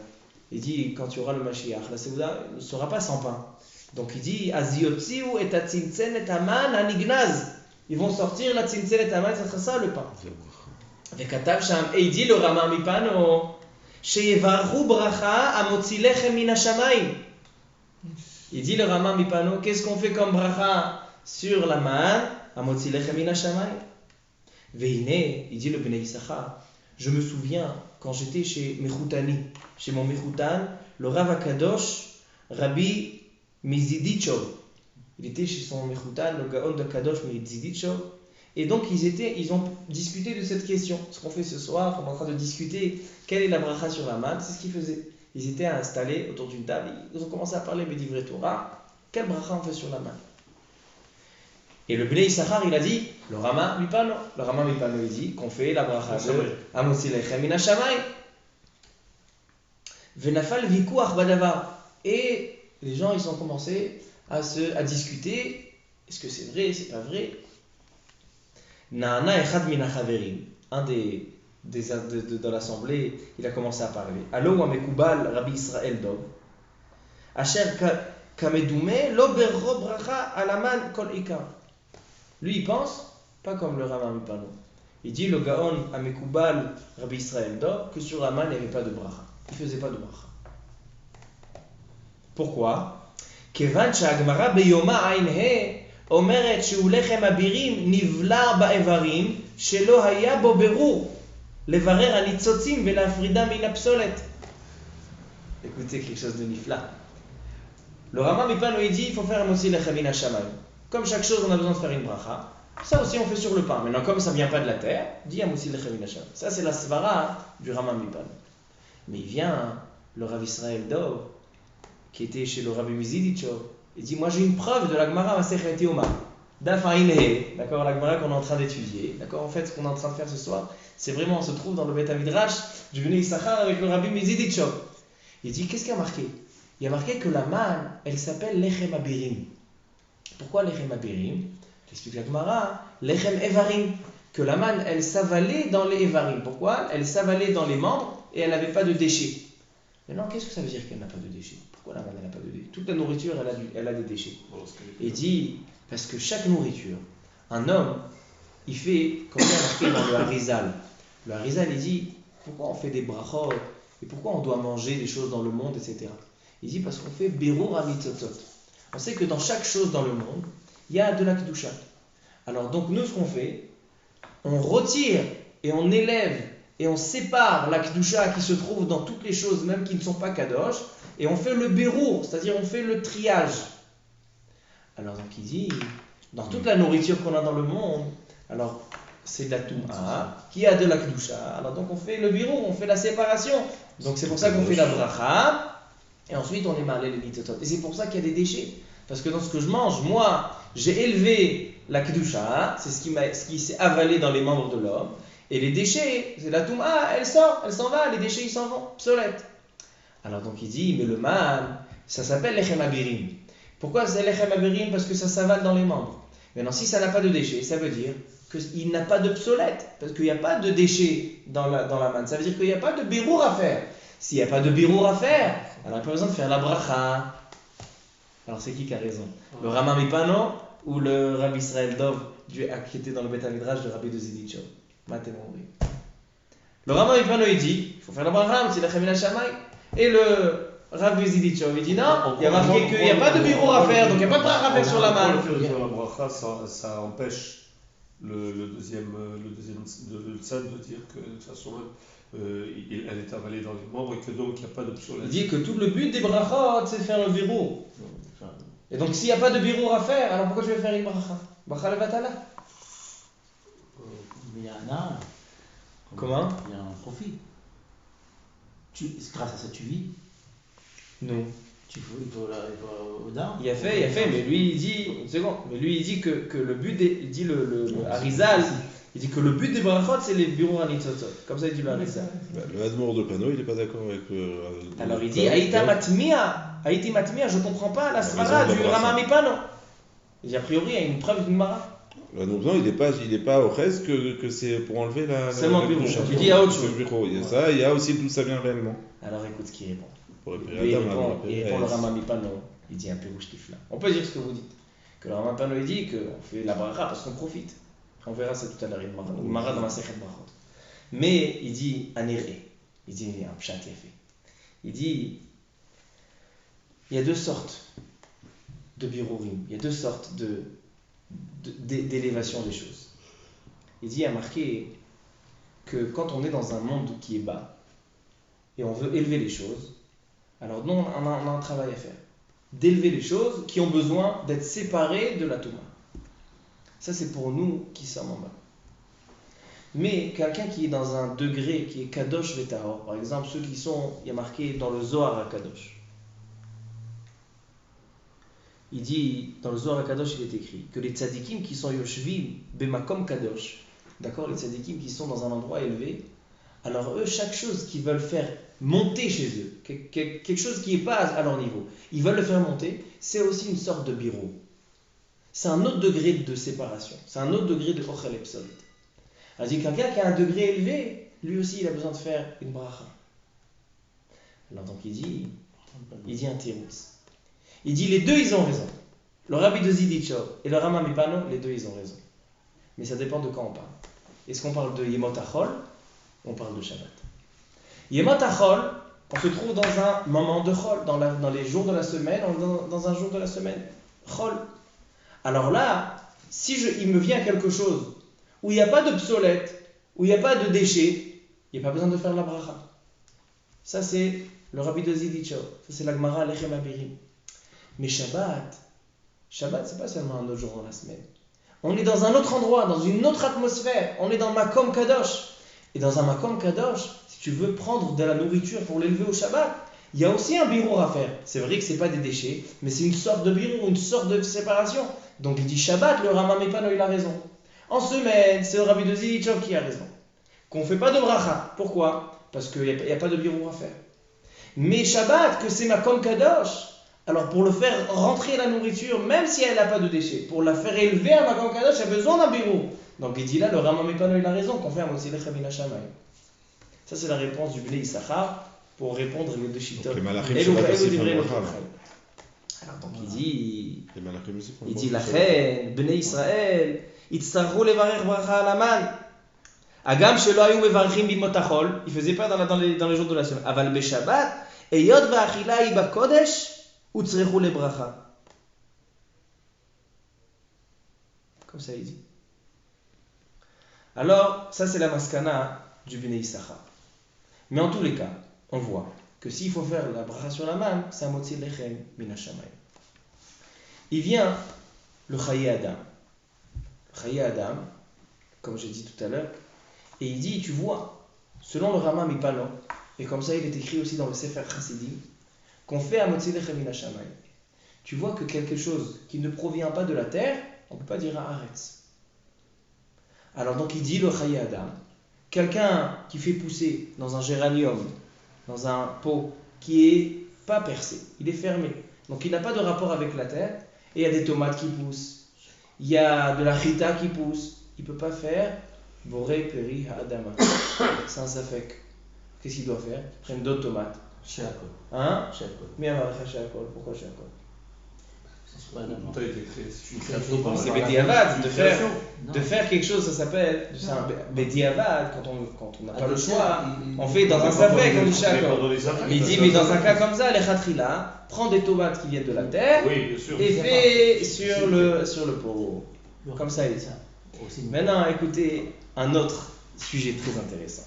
Il dit quand tu auras le Mashiach, la seuda ne sera pas sans pain. Donc il dit Aziyotziu et atzimtsen et aman anignaz. Ils vont sortir la tzimtsen et aman, ça sera ça le pain. Et il dit le Rama Mipano sheyevarchu bracha amotzi lechem min hashamayim. Il dit le Rama Mipano, qu'est-ce qu'on fait comme bracha sur la manne? Amotzi lechem min hashamayim. Veine, il dit le Bnei Issachar, je me souviens quand j'étais chez Mechoutani, chez mon Mechoutan, le Rav Akadosh, Rabbi Miziditcho. Il était chez son Mechoutan, le Gaon de Kadosh Miziditcho. Et donc ils ont discuté de cette question. Ce qu'on fait ce soir, on est en train de discuter quelle est la bracha sur la manne, c'est ce qu'ils faisaient. Ils étaient installés autour d'une table, ils ont commencé à parler Bedivrei Torah, quelle bracha on fait sur la manne. Et le Bnei Issachar, il a dit, le Rama Mipano. Le Rama Mipano, il dit qu'on fait la bracha de Amotzi lechem min hashamayim. Venafal vikuach badavar. Et les gens, ils ont commencé à discuter. Est-ce que c'est vrai, c'est pas vrai? Naana echad min hachaverim. Un de l'assemblée, il a commencé à parler. Allo amekubal Rabbi Israël Dov. Asher kamedume lo berro bracha alaman kol ikar. Lui, il pense, pas comme le Rama Mipano. Il dit, le Gaon amekubal Rabbi Israël Dov, que sur Aman, il n'y avait pas de bracha. Il ne faisait pas de bracha. Pourquoi? Kevan שהגמרא ביומא ע"ה אומרת שהוא לחם אבירים נבלע באיברים שלא היה בו ברור לברר הניצוצים ולהפרידה מן הפסולת. Écoutez quelque chose de nifla. Le Rama Mipano il dit il faut faire un motzi lechem min hashamayim. Comme chaque chose on a besoin de faire une bracha. Ça aussi on fait sur le pain. Maintenant comme ça vient pas de la terre, dit Amoussi Lechem Min Hashem. Ça c'est la svara du Rambam Mipan. Mais il vient le Rav Israël Dov, qui était chez le Rabbi Miziditchov, il dit moi j'ai une preuve de la Gemara Masechet Yoma. Daf Ayin He, d'accord, la Gemara qu'on est en train d'étudier. D'accord, en fait ce qu'on est en train de faire ce soir, c'est vraiment on se trouve dans le Beth Midrash du Bnei Issachar avec le Rabbi Miziditchov. Il dit qu'est-ce qu'il y a marqué? Il y a marqué que la manne, elle s'appelle Lechem Abirim. Pourquoi Lechem Abirim? Explique la Gemara, Lechem Evarim, que la manne elle s'avalait dans les Evarim. Pourquoi? Elle s'avalait dans les membres et elle n'avait pas de déchets. Maintenant, qu'est-ce que ça veut dire qu'elle n'a pas de déchets? Pourquoi la manne n'a pas de déchets? Toute la nourriture, elle a des déchets. Et dit, parce que chaque nourriture, un homme, il fait, comme il y a marqué dans le Harizal. Le Harizal, il dit, pourquoi on fait des brachot et pourquoi on doit manger des choses dans le monde, etc. Il dit, parce qu'on fait berur amitzotot. On sait que dans chaque chose dans le monde, il y a de la kedusha. Alors donc, nous, ce qu'on fait, on retire et on élève et on sépare la kedusha qui se trouve dans toutes les choses, même qui ne sont pas kadosh, et on fait le berur, c'est-à-dire on fait le triage. Alors donc il dit, dans toute la nourriture qu'on a dans le monde, alors c'est de la touma qui a de la kedusha, alors donc on fait le berur, on fait la séparation. Donc c'est pour ça qu'on fait la bracha, et ensuite on est malé les mitotot. Et c'est pour ça qu'il y a des déchets. Parce que dans ce que je mange, moi, j'ai élevé la kedusha, c'est ce qui s'est avalé dans les membres de l'homme. Et les déchets, c'est la touma, elle s'en va, les déchets ils s'en vont, obsolètes. Alors donc il dit, mais le man, ça s'appelle lechem abirim. Pourquoi c'est lechem abirim? Parce que ça s'avale dans les membres. Maintenant, si ça n'a pas de déchets, ça veut dire qu'il n'a pas d'obsolète, parce qu'il n'y a pas de déchets dans la manne. Ça veut dire qu'il n'y a pas de birour à faire. S'il n'y a pas de birour à faire, alors il n'y a pas besoin de faire la bracha. Alors c'est qui a raison? Le Rambam Mipano ou le Rabbi Israël Dov qui était dans le Beth Midrash de Rabbi de Ziditchov? Le Rambam Mipano il dit, il faut faire la bracha, c'est la Chavina Shamay. Et le Rabbi Ziditchov il dit non, il y a marqué qu'il n'y a pas de birour à faire, donc il n'y a pas de bracha à faire sur la manne. Le fait de faire la bracha, ça empêche le deuxième tzad de dire que de toute façon elle est avalée dans les membres et que donc il n'y a pas d'obsolescence. Il dit que tout le but des brachot c'est de faire le birour. Et donc s'il n'y a pas de birour à faire, alors pourquoi je vais faire une bracha? Bracha levatala. Mais il y en a. Comment? Il y a un profit. Grâce à ça, tu vis. Non. Il faut au down. Il a fait, mais lui il dit, une seconde, mais lui il dit que le but il dit le Harizal, il dit que le but des brachot c'est les birour anitzotzot. Comme ça il dit le Harizal. Le Admor de Pano, il n'est pas d'accord avec Alors il dit, Haïti matmia, je comprends pas la svara du Rambam Mipano. Il dit a priori il y a une preuve d'une mara. Non, il n'est pas au reste que c'est pour enlever la. Seulement la bureau. douche. Tu dis il y a autre chose. Le bureau, il y a ça, il y a aussi d'où ça vient réellement. Alors écoute ce qu'il répond. Pour réparer Lui, Adam, il répond le Rambam Mipano, il dit un peu rouge tifla. On peut dire ce que vous dites. Que le Rambam Mipano il dit qu'on fait la bracha parce qu'on profite. On verra ça tout à l'heure, une mara dans la Sechet Brachot. Mais il dit Aneré, il dit un pshat fait. Il dit il y a deux sortes de birourim, il y a deux sortes d'élévation des choses. Il dit, il y a marqué que quand on est dans un monde qui est bas et on veut élever les choses, alors nous on a un travail à faire, d'élever les choses qui ont besoin d'être séparées de la Touma. Ça c'est pour nous qui sommes en bas. Mais quelqu'un qui est dans un degré qui est Kadosh Vetahor, par exemple ceux qui sont, il y a marqué dans le Zohar à Kadosh. Il dit, dans le Zohar HaKadosh, il est écrit que les tzadikim qui sont yoshvim bemakom kadosh, d'accord, les tzadikim qui sont dans un endroit élevé, alors eux, chaque chose qu'ils veulent faire monter chez eux, quelque chose qui n'est pas à leur niveau, ils veulent le faire monter, c'est aussi une sorte de bureau. C'est un autre degré de séparation, c'est un autre degré de ochel epsolit. C'est-à-dire quelqu'un qui a un degré élevé, lui aussi, il a besoin de faire une bracha. Alors donc il dit un tiroutz. Il dit les deux ils ont raison. Le Rabbi de Ziditchov et le Rambam Mipano, les deux ils ont raison. Mais ça dépend de quand on parle. Est-ce qu'on parle de Yemot HaChol ou on parle de Shabbat? Yemot HaChol, on se trouve dans un moment de Chol, dans les jours de la semaine, dans un jour de la semaine. Chol. Alors là, si il me vient quelque chose où il n'y a pas d'obsolète, où il n'y a pas de déchets, il n'y a pas besoin de faire la bracha. Ça c'est le Rabbi de Ziditchov. Ça c'est la Gemara Lechem Abirim. Mais Shabbat, c'est pas seulement un autre jour dans la semaine. On est dans un autre endroit, dans une autre atmosphère. On est dans le Makom Kadosh. Et dans un Makom Kadosh, si tu veux prendre de la nourriture pour l'élever au Shabbat, il y a aussi un birour à faire. C'est vrai que ce n'est pas des déchets, mais c'est une sorte de birour, une sorte de séparation. Donc il dit Shabbat, le Rama Mepano, il a raison. En semaine, c'est le Rabbi de Zilichov qui a raison. Qu'on ne fait pas de bracha. Pourquoi? Parce qu'il n'y a pas de birour à faire. Mais Shabbat, que c'est Makom Kadosh, alors pour le faire rentrer la nourriture, même si elle n'a pas de déchets, pour la faire élever à Makom Kadosh, il y a besoin d'un birour. Donc il dit là, le Rama Mepano, il a raison, qu'on fait un Motzilech Min Hashamayim. Ça c'est la réponse du Bnei Issachar pour répondre aux deux chitotes. Les malachim Shabbat aussi font le bracha. Alors donc Les malachim aussi font le il dit bracha. לכן, בני ישראל יצטרכו לברך ברכה על המן. הגם שלא היו מברכים בימות החול, il faisait pas dans les jours de la semaine, אבל בשבת, היות והאכילה היא בקודש, הוצרכו לברכה. Comme ça il dit. Alors, ça c'est la maskana du Bnei Issachar. Mais en tous les cas, on voit que s'il faut faire la bracha sur la main, c'est un motzi lechem min hashamayim. Il vient le Chaye Adam. Chaye Adam, comme j'ai dit tout à l'heure, et il dit, tu vois, selon le Rama Mipano, et comme ça il est écrit aussi dans le Sefer Chassidim, qu'on fait un motzi lechem min hashamayim. Tu vois que quelque chose qui ne provient pas de la terre, on ne peut pas dire Haaretz. Alors donc il dit le Chaye Adam, quelqu'un qui fait pousser dans un géranium, dans un pot qui est pas percé, il est fermé, donc il n'a pas de rapport avec la terre, et il y a des tomates qui poussent, il y a de la chita qui pousse, il ne peut pas faire Boré Peri Ha'adama, c'est un safek. Qu'est-ce qu'il doit faire? Prendre d'autres tomates. Sheakol. Hein? Sheakol. Mais Amarcha Sheakol, pourquoi Sheakol? C'est pas énorme. Tout a été créé. C'est une C'est création par C'est la- Bediavad, de faire. Non. De faire quelque chose, ça s'appelle c'est un Bediavad, quand on n'a pas le choix, on fait dans un Mais safek, pas on dit dans Sheakol. les affaires, Mais il parce dit, que mais dans ça- un cas comme ça, les khatrila, prend des tomates qui viennent de la terre Oui, bien sûr. et fait sur le pot. Comme ça, il dit. Aussi, Maintenant, écoutez un autre sujet très intéressant.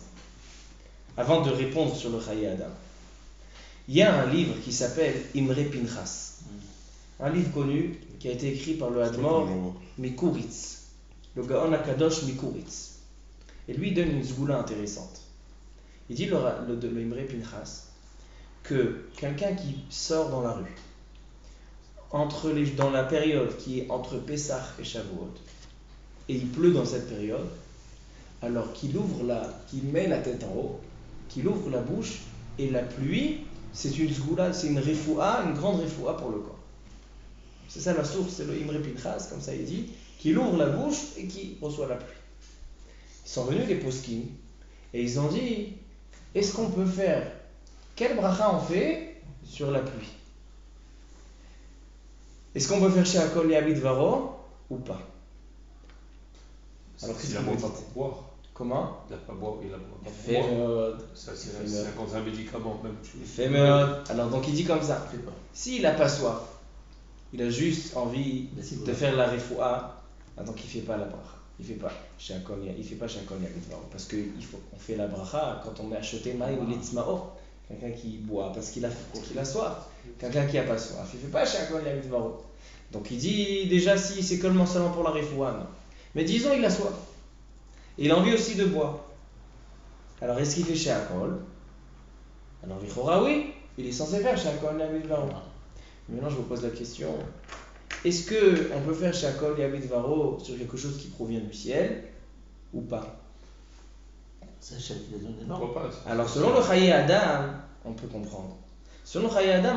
Avant de répondre sur le Chaye Adam, il y a un livre qui s'appelle Imre Pinchas. Un livre connu qui a été écrit par le Hadmor Mikuritz, le Gaon Mikuritz. Et lui, il donne une zgoula intéressante. Il dit, le Imre Pinchas, que quelqu'un qui sort dans la rue, dans la période qui est entre Pessah et Shavuot, et il pleut dans cette période, alors qu'il met la tête en haut, qu'il ouvre la bouche, et la pluie, c'est une zgoula, c'est une refoua, une grande refoua pour le corps. C'est ça la source, c'est le Imre Pinchas, comme ça il dit, qu'il ouvre la bouche et qui reçoit la pluie. Ils sont venus les poskim, et ils ont dit, est-ce qu'on peut faire, quel bracha on fait sur la pluie? Est-ce qu'on peut faire chez Akol Yabit Varo ou pas? Alors S'il qu'est-ce n'a que vous pas dites? pour boire, Comment? il n'a pas boire, il a pas pour boire. Éphémérode. Ça, Éphémère. c'est quand un médicament même. Éphémérode. Alors donc il dit comme ça, je sais pas. s'il n'a pas soif, il a juste envie Mais si vous de faire la refoua, donc il ne fait pas la bracha. Il ne fait pas chez Akol Yabit Varo. Parce qu'on fait la bracha quand on met acheté maïm litzmao. Quelqu'un qui boit parce qu'il a soif. Quelqu'un qui n'a pas soif, il ne fait pas chez Akol Yabit Varo. Donc il dit déjà si c'est seulement pour la refoua, non. Mais disons il a soif. Et il a envie aussi de boire. Alors est-ce qu'il fait chez Akol? Alors Vichora oui, il est censé faire chez Akol Yabit Varo. Maintenant je vous pose la question, est-ce qu'on peut faire chez Akol Yabit Varo sur quelque chose qui provient du ciel ou pas? Ça chef qui les donne des normes. Pourquoi pas? Alors selon le Chaye Adam, on peut comprendre. Selon le Chaye Adam,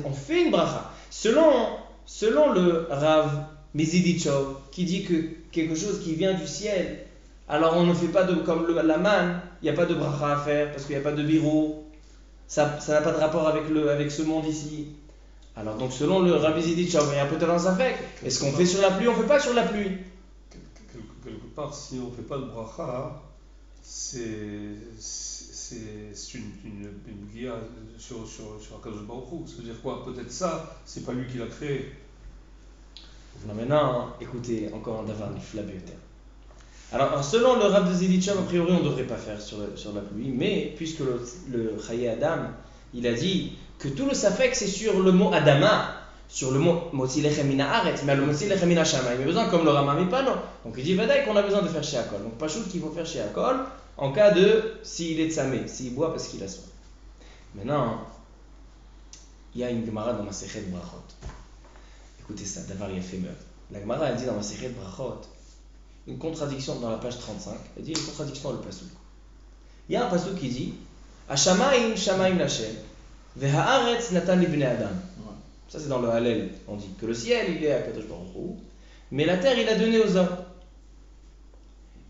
on fait une bracha. Selon le Rav Mizidichov, qui dit que quelque chose qui vient du ciel, alors on ne fait pas comme la manne, il n'y a pas de bracha à faire parce qu'il n'y a pas de birou. Ça n'a pas de rapport avec ce monde ici. Alors donc selon le Rav Mizidichov, il y a peut-être un safek. Est-ce qu'on fait sur la pluie? On ne fait pas sur la pluie. Quelque part, si on ne fait pas de bracha, c'est une guia sur Akadosh Baruch Hu. Ça veut dire quoi? Peut-être ça, c'est pas lui qui l'a créé. Non, maintenant, écoutez, encore un davar nifla biyoter. Alors, selon le Rav de Zilichov, a priori, on ne devrait pas faire sur la pluie, mais puisque le Chaye Adam, il a dit que tout le safek, c'est sur le mot Adama, sur le mot Motzi Lechem Mina Haaretz, mais le Motzi Lechem Mina Shamayim, il a besoin comme le Rama Mipano. Donc il dit Vadaï qu'on a besoin de faire chez Akol. Donc Pachout qu'il faut faire chez Akol en cas de s'il est tsamé, s'il boit parce qu'il a soif. Maintenant, il y a une Gemara dans Masechet Brachot. Écoutez ça, Davar Yafé Meud. La Gemara elle dit dans Masechet Brachot une contradiction dans la page 35. Elle dit une contradiction dans le Pasuk. Il y a un Pasuk qui dit Hashamayim Shamayim Lashem Vehaaretz Natan Libnei Adam. Ça c'est dans le Hallel. On dit que le ciel il est à Kadosh Baruch Hu, mais la terre il a donné aux hommes.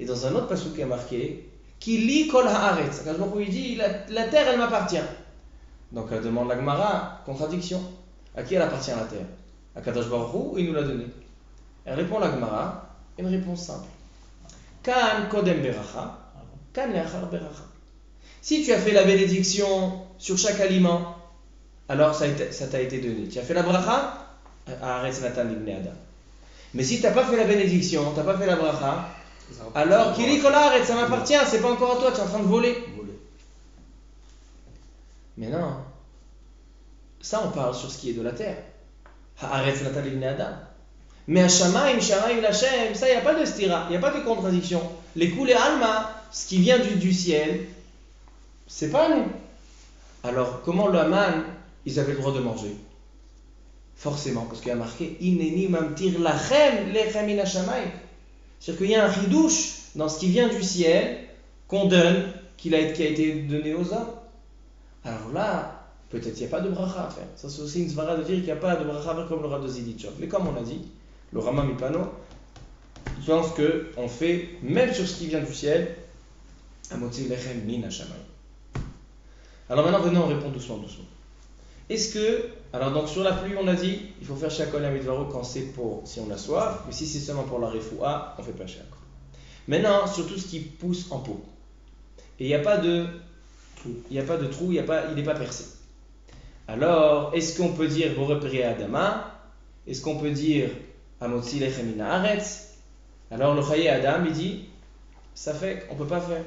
Et dans un autre Pasuk qui est marqué Kili Kol Haaretz. Kadosh Baruch Hu il dit la terre elle m'appartient. Donc elle demande la Gemara, contradiction. À qui elle appartient la terre? À Kadosh Baruch Hu, il nous l'a donné. Elle répond la Gemara, une réponse simple. Kan Kodem Beracha, Kan Leachar Beracha. Si tu as fait la bénédiction sur chaque aliment, alors ça t'a été donné. Tu as fait la bracha, Haaretz Natan Libnei Adam. Mais si tu n'as pas fait la bénédiction, tu n'as pas fait la bracha, alors Kili Kol Haaretz, ça m'appartient, c'est pas encore à toi, tu es en train de voler. Mais non, ça on parle sur ce qui est de la terre. Haaretz Natan Libnei Adam. Mais à Shamayim, Shamayim Lashem, ça il n'y a pas de stira, il n'y a pas de contradiction. Les coulées alma, ce qui vient du ciel, c'est pas nous. Alors comment le Haman, ils avaient le droit de manger? Forcément, parce qu'il y a marqué Ineni mamtir lachem lechem min hashamayim. C'est-à-dire qu'il y a un ridouche dans ce qui vient du ciel qu'on donne, qui a été donné aux hommes. Alors là, peut-être il n'y a pas de bracha à faire. Ça c'est aussi une svara de dire qu'il n'y a pas de bracha à faire comme le Rav de Zidichov. Mais comme on a dit, le Rama Mipano, il pense qu'on fait, même sur ce qui vient du ciel, Amotzi lechem min hashamayim. Alors maintenant, venez, on répond doucement. Est-ce que, alors donc sur la pluie, on a dit, il faut faire Shakol Amidvaro quand c'est pour, si on a soif, mais si c'est seulement pour la refoua, on ne fait pas Shakol. Maintenant, sur tout ce qui pousse en pot. Et il n'y a pas de trou, il n'est pas percé. Alors, est-ce qu'on peut dire Boré Peri Adama? Est-ce qu'on peut dire Amotzi Lechem Min Haaretz? Alors le Chaye Adam, il dit, ça fait qu'on ne peut pas faire.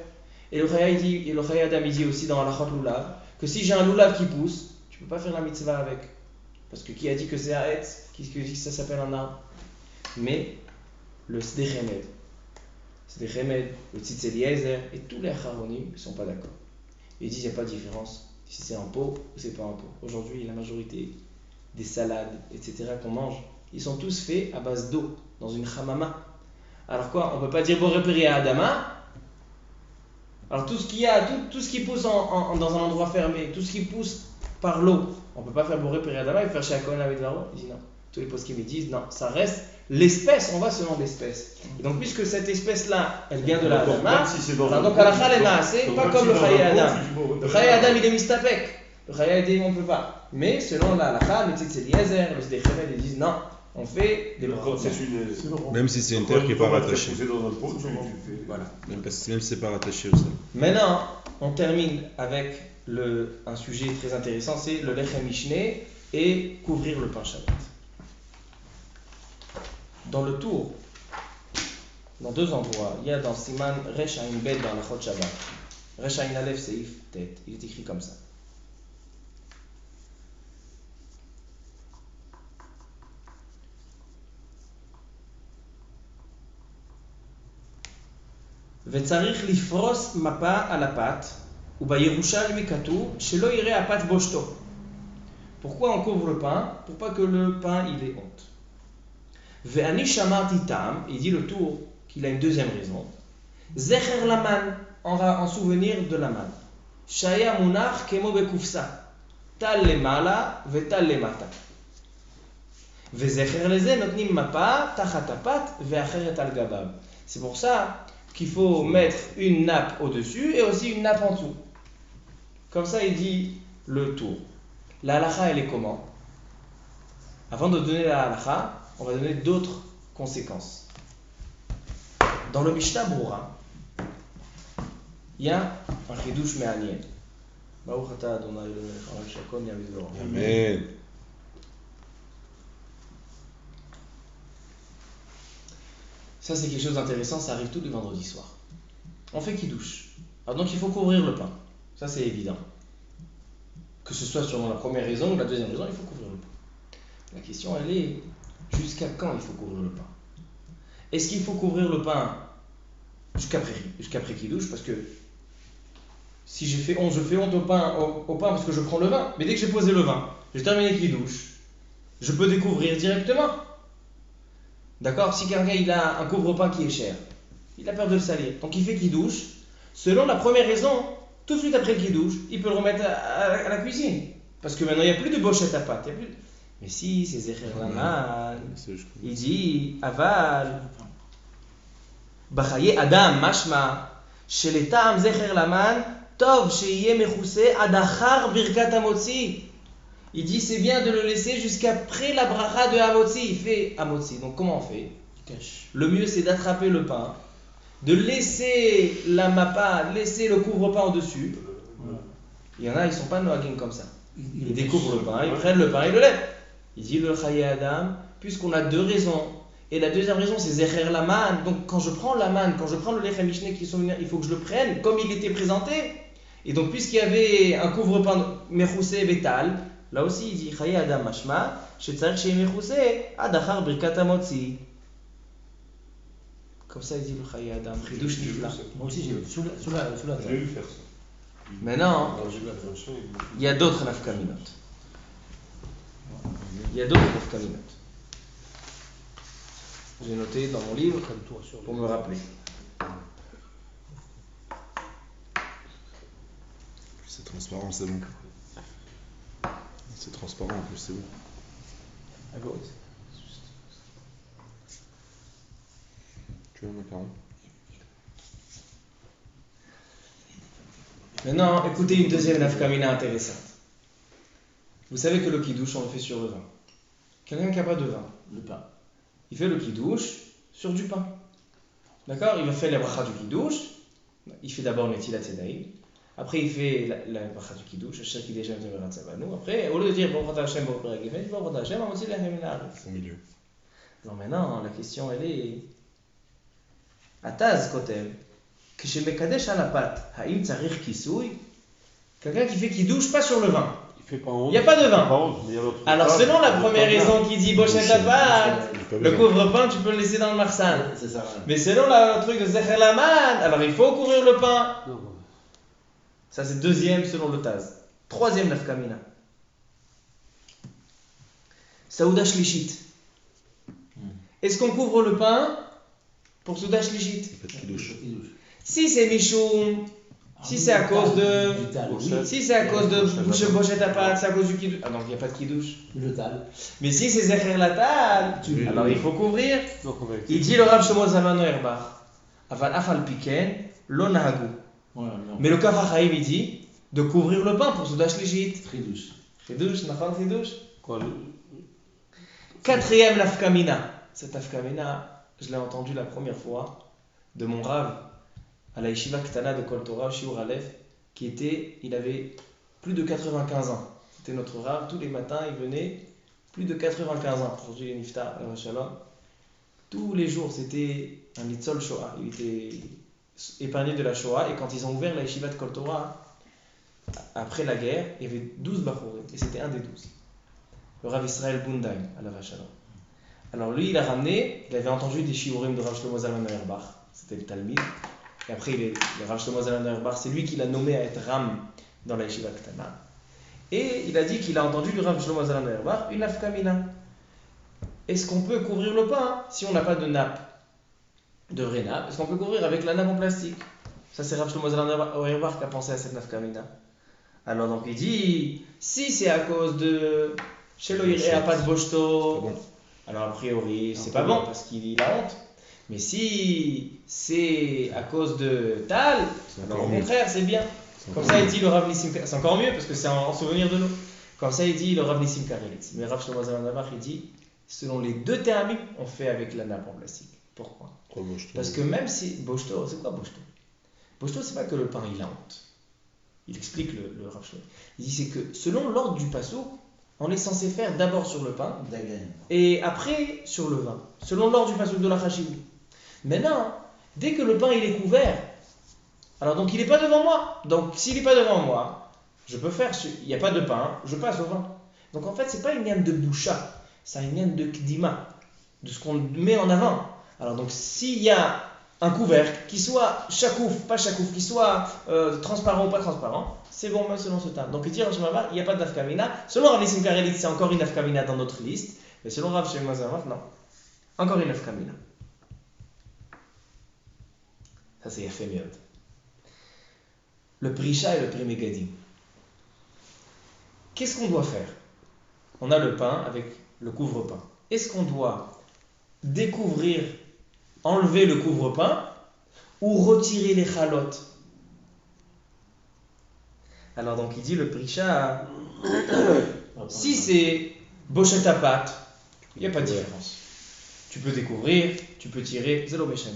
Et le Chaye Adam, il dit aussi dans Halachot Lulav, que si j'ai un Lulav qui pousse, tu ne peux pas faire la mitzvah avec. Parce que qui a dit que c'est Haetz? Qui dit que ça s'appelle un arbre? Mais le Sdechemed, le Tzitz Eliezer et tous les Acharonim ne sont pas d'accord. Ils disent qu'il n'y a pas de différence si c'est en pot ou c'est pas en pot. Aujourd'hui, la majorité des salades, etc. qu'on mange, ils sont tous faits à base d'eau, dans une chamama. Alors quoi? On ne peut pas dire Boré Peri Adama. Alors tout ce qui pousse dans un endroit fermé, tout ce qui pousse par l'eau, on ne peut pas faire Boré Peri Adama et faire Shakol Amidvaro. Il dit non. Tous les poskim me disent non, ça reste l'espèce, on va selon l'espèce. Et donc puisque cette espèce-là, elle vient de la Adama, donc Halakha le Maaseh, pas comme le Chaye Adam. Le Chaye Adam il est mistapek. Le Chaye Adam on ne peut pas. Mais selon la Halakha, le Tzitz Eliezer, le Sdechemed, ils disent non, on fait des brachot. Même si c'est une terre qui n'est pas rattachée. Voilà. Même si c'est pas rattaché au sol. Maintenant, on termine avec un sujet très intéressant, c'est le Lechem Mishneh et couvrir le pain Shabbat. Dans le tour, dans deux endroits, il y a dans Siman Resh Ayin Bet dans la Chot Shabbat. Resh Ayin Aleph Seif Tet. Il est écrit comme ça. וצריך לפרוס מפה על הפת, ובירושלמי כתוב שלא יראה הפת בושתו. Pourquoi on couvre le pain? Pour pas que le pain il ait honte. Ve'ani shamarti tam, il dit le tour qu'il a une deuxième raison. Zecher laman, en souvenir de laman. Shaya munach kemo bekufsa. Tal lemala vetal lemata. Vezecher leze notnim mapa tachat apat ve'acheret al gabab. C'est pour ça qu'il faut mettre une nappe au-dessus et aussi une nappe en dessous. Comme ça, il dit le tour. La halakha, elle est comment? Avant de donner la halakha, on va donner d'autres conséquences. Dans le Mishnah Brura, il y a un chidouche me'anien. Baruch atah Adonai Eloheinu melech haolam shakol yamid v'orah. Amen. Ça, c'est quelque chose d'intéressant, ça arrive tous les vendredis soirs. On fait kidouche. Alors donc, il faut couvrir le pain. Ça, c'est évident. Que ce soit selon la première raison ou la deuxième raison, il faut couvrir le pain. La question, elle est jusqu'à quand il faut couvrir le pain? Est-ce qu'il faut couvrir le pain jusqu'après Kiddush? Parce que si j'ai fait honte, je fais honte au pain parce que je prends le vin. Mais dès que j'ai posé le vin, j'ai terminé Kiddush, je peux découvrir directement. D'accord? Si quelqu'un il a un couvre-pain qui est cher, il a peur de le salir. Donc il fait Kiddush. Selon la première raison, tout de suite après le Kiddush, il peut le remettre à la cuisine. Parce que maintenant il n'y a plus de bochette à pâte. Mais si, c'est Zecher Laman. Il dit Aval. Bachaye Adam, Mashma. Chez les Tam Zecher Laman, Tov, Sheye Mechousse, Adachar Birkat Hamotzi. Il dit c'est bien de le laisser jusqu'après la bracha de Hamotzi. Il fait Hamotzi. Donc comment on fait? Le mieux c'est d'attraper le pain, de laisser la mappa, laisser le couvre-pain au-dessus. Il y en a, ils ne sont pas noagim comme ça. Ils découvrent le pain, ils prennent le pain et le lèvent. Il dit le Chaye Adam, puisqu'on a deux raisons. Et la deuxième raison c'est Zecher Laman. Donc quand je prends la manne, quand je prends le Lechem Mishné qui sont il faut que je le prenne comme il était présenté. Et donc puisqu'il y avait un couvre-pain Mechoussé Betal, là aussi il dit Chaye Adam Mashma, Shetzarech Sheye Mechoussé, Adachar Birkat Hamotzi. Comme ça il dit le Chaye Adam, Chidouche Nifla. Moi aussi, j'ai vu sous la J'ai table. vu faire ça. Maintenant, Dans j'ai vu la tranchée, il y a d'autres nafkaminot. Il y a d'autres nafkaminot. J'ai noté dans mon livre Comme toi sur pour me rappeler. C'est transparent, c'est bon. C'est transparent en plus, c'est bon. À gauche. Tu veux un macaron? Maintenant, écoutez une deuxième nafkamina intéressante. Vous savez que le kiddush, on le fait sur le vin. Quelqu'un qui n'a pas de vin, le pain. il fait le kiddush sur du pain. D'accord? Il va faire la bracha du kiddush. Il fait d'abord Netilat Yadayim. Après, il fait la bracha du kiddush. Chaque kiddush est un tzavanu. Après, au lieu de dire Baruch Hashem, Baruch Hashem, Baruch Hashem, on va dire Lechem min haaretz. Au milieu. Alors maintenant, la question elle est Ataz Kotel, כשמקדש על הפת, האם צריך כיסוי? Quelqu'un qui fait kiddush pas sur le vin. Il fait pas honte. Il n'y a pas de vin. Pas honte, mais il y a l'autre Alors part, selon la il première fait pas bien. raison qui dit bochet à pâte, Il fait pas le bien. couvre-pain tu peux le laisser dans le marsan. C'est ça. Mais selon le truc de Zecher Laman, alors il faut couvrir le pain. Non, Ça c'est deuxième selon le Taz. Troisième nafkamina. Saouda Shlishit. Est-ce qu'on couvre le pain pour Saouda Shlishit? Il fait de kidouche. Si c'est Michoum, si c'est à cause de... Si c'est à cause de bochet à pâte, c'est à cause du kiddush. Ah donc il n'y a pas de kiddush. Le tal. Mais si c'est Zecher Latal, Oui. alors il faut couvrir. donc on va Il dit le Rav Shlomo Zalman Auerbach, Aval Afal Piken, lo nahagu. Mais le Kaf HaChaim il dit de couvrir le pain pour Souda Shlishit. Tridouche. Chidouche, nachon chidouche. Quoi, Quatrième nafkamina. Cette nafkamina, je l'ai entendu la première fois de mon Rav à la Yeshiva Ktana de Kol Torah, Shiur Aleph, il avait plus de 95 ans. C'était notre Rav, tous les matins il venait, plus de 95 ans. Aujourd'hui il est Niftar, Shalom. Tous les jours c'était un Nitzol Shoah. Il était épargné de la Shoah et quand ils ont ouvert la Yeshiva de Kol Torah, après la guerre, il y avait 12 Bachorim et c'était un des 12. Le Rav Israël Bundaim, à la Shalom. Alors lui, il a ramené, il avait entendu des shiurim de Rav Shlomo Zalman Auerbach, c'était le Talmid. Et après, le Rav Shlomo Zalman Auerbach, c'est lui qui l'a nommé à être Ram dans la Yeshiva Ktana. Et il a dit qu'il a entendu du Rav Shlomo Zalman Auerbach une nafkamina. Est-ce qu'on peut couvrir le pain si on n'a pas de nappe, de vraie nappe? Est-ce qu'on peut couvrir avec la nappe en plastique? Ça, c'est Rav Shlomo Zalman Auerbach qui a pensé à cette nafkamina. Alors donc il dit, si c'est à cause de Shelo Yireh Apat Boshto, Bon. alors a priori c'est pas bon parce qu'il a honte. Mais si c'est à cause de Tal, C'est alors encore au mieux. contraire c'est bien. C'est Comme encore ça mieux. il dit le Rav Nissim Karelitz, c'est encore mieux parce que c'est en souvenir de nous. Comme ça il dit le Rav Nissim Karelitz. Mais Rav Shlomo Zalman Auerbach il dit, selon les deux théramim, on fait avec la nappe en plastique. Pourquoi? Trop moche, toi. Parce que même si Boshto, c'est quoi Boshto? Boshto c'est pas que le pain il a honte. Il explique le Rav Shlomo. Il dit c'est que selon l'ordre du pasouk, on est censé faire d'abord sur le pain et après sur le vin, selon l'ordre du pasouk de la Chashivou. Maintenant, dès que le pain il est couvert, alors donc il n'est pas devant moi. Donc s'il n'est pas devant moi, je peux faire, il n'y a pas de pain, je passe au vin. Donc en fait, c'est pas une gamme de boucha, c'est un lien de kdima, de ce qu'on met en avant. Alors donc s'il y a un couvercle qui soit chakouf, pas chakouf, qui soit transparent ou pas transparent, c'est bon même selon ce terme. Donc il dit il n'y a pas de nafkamina. Selon Rav Nissim Karelitz, c'est encore une nafkamina dans notre liste, mais selon Rav Shlomo Zalman, non. Encore une nafkamina. Ça c'est Yafé Miod. Le Prisha et le Pri Megadim. Qu'est-ce qu'on doit faire? On a le pain avec le couvre-pain. Est-ce qu'on doit découvrir, enlever le couvre-pain ou retirer les chalotes? Alors donc il dit le Prisha, si c'est bochet à pâte, il n'y a pas de différence. Tu peux découvrir, tu peux tirer, zéro méchant.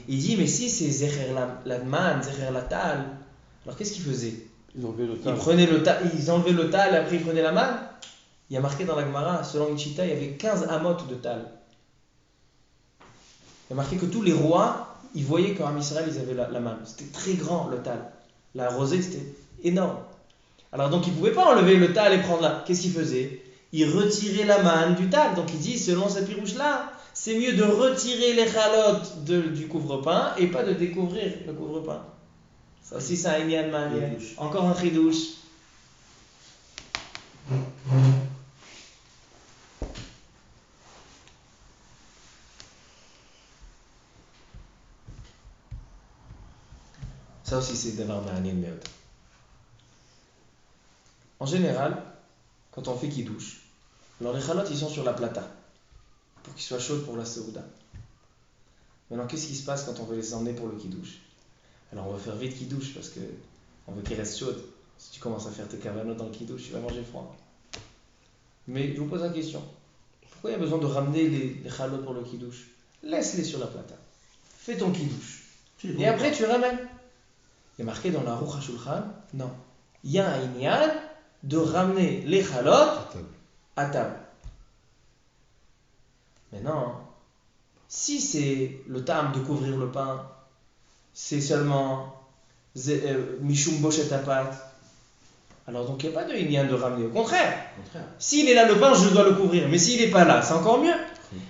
Il dit mais si c'est zecher la man, zecher la tal, alors qu'est-ce qu'ils faisaient? Ils enlevaient le Ils tal. prenaient le tal, ils enlevaient le tal et après ils prenaient la manne. Il y a marqué dans la Gemara, selon Ichita, il y avait 15 amot de tal. Il y a marqué que tous les rois, ils voyaient qu'en Israël, ils avaient la manne. C'était très grand le tal. La rosée, c'était énorme. Alors donc ils ne pouvaient pas enlever le tal et prendre là. Qu'est-ce qu'ils faisaient? Ils retiraient la manne du tal. Donc il dit, selon cette pirouche-là, c'est mieux de retirer les chalotes du couvre-pain et pas de découvrir le couvre-pain. Ça aussi, c'est un Inyan Ma'anian. Encore un chidouche. Ça aussi, c'est Davar Ma'anian Meod. En général, quand on fait kidouche, alors les chalotes, ils sont sur la plata pour qu'ils soient chauds pour la Seouda. Maintenant, qu'est-ce qui se passe quand on veut les emmener pour le kidouche? Alors, on va faire vite kidouche parce qu'on veut qu'ils restent chaudes. Si tu commences à faire tes cavanots dans le kidouche, tu vas manger froid. Mais je vous pose la question. Pourquoi il y a besoin de ramener les chalotes pour le kidouche? Laisse-les sur la plata. Fais ton kidouche. Et après, tu ramènes. Il y a marqué dans la Aruch HaShulchan, non. Il y a un inyan de ramener les chalotes à table. Maintenant, si c'est le tam de couvrir le pain, c'est seulement Mishum Bochet à pâte, alors donc il n'y a pas de inyan de ramener. Au contraire, s'il est là le pain, je dois le couvrir. Mais s'il n'est pas là, c'est encore mieux.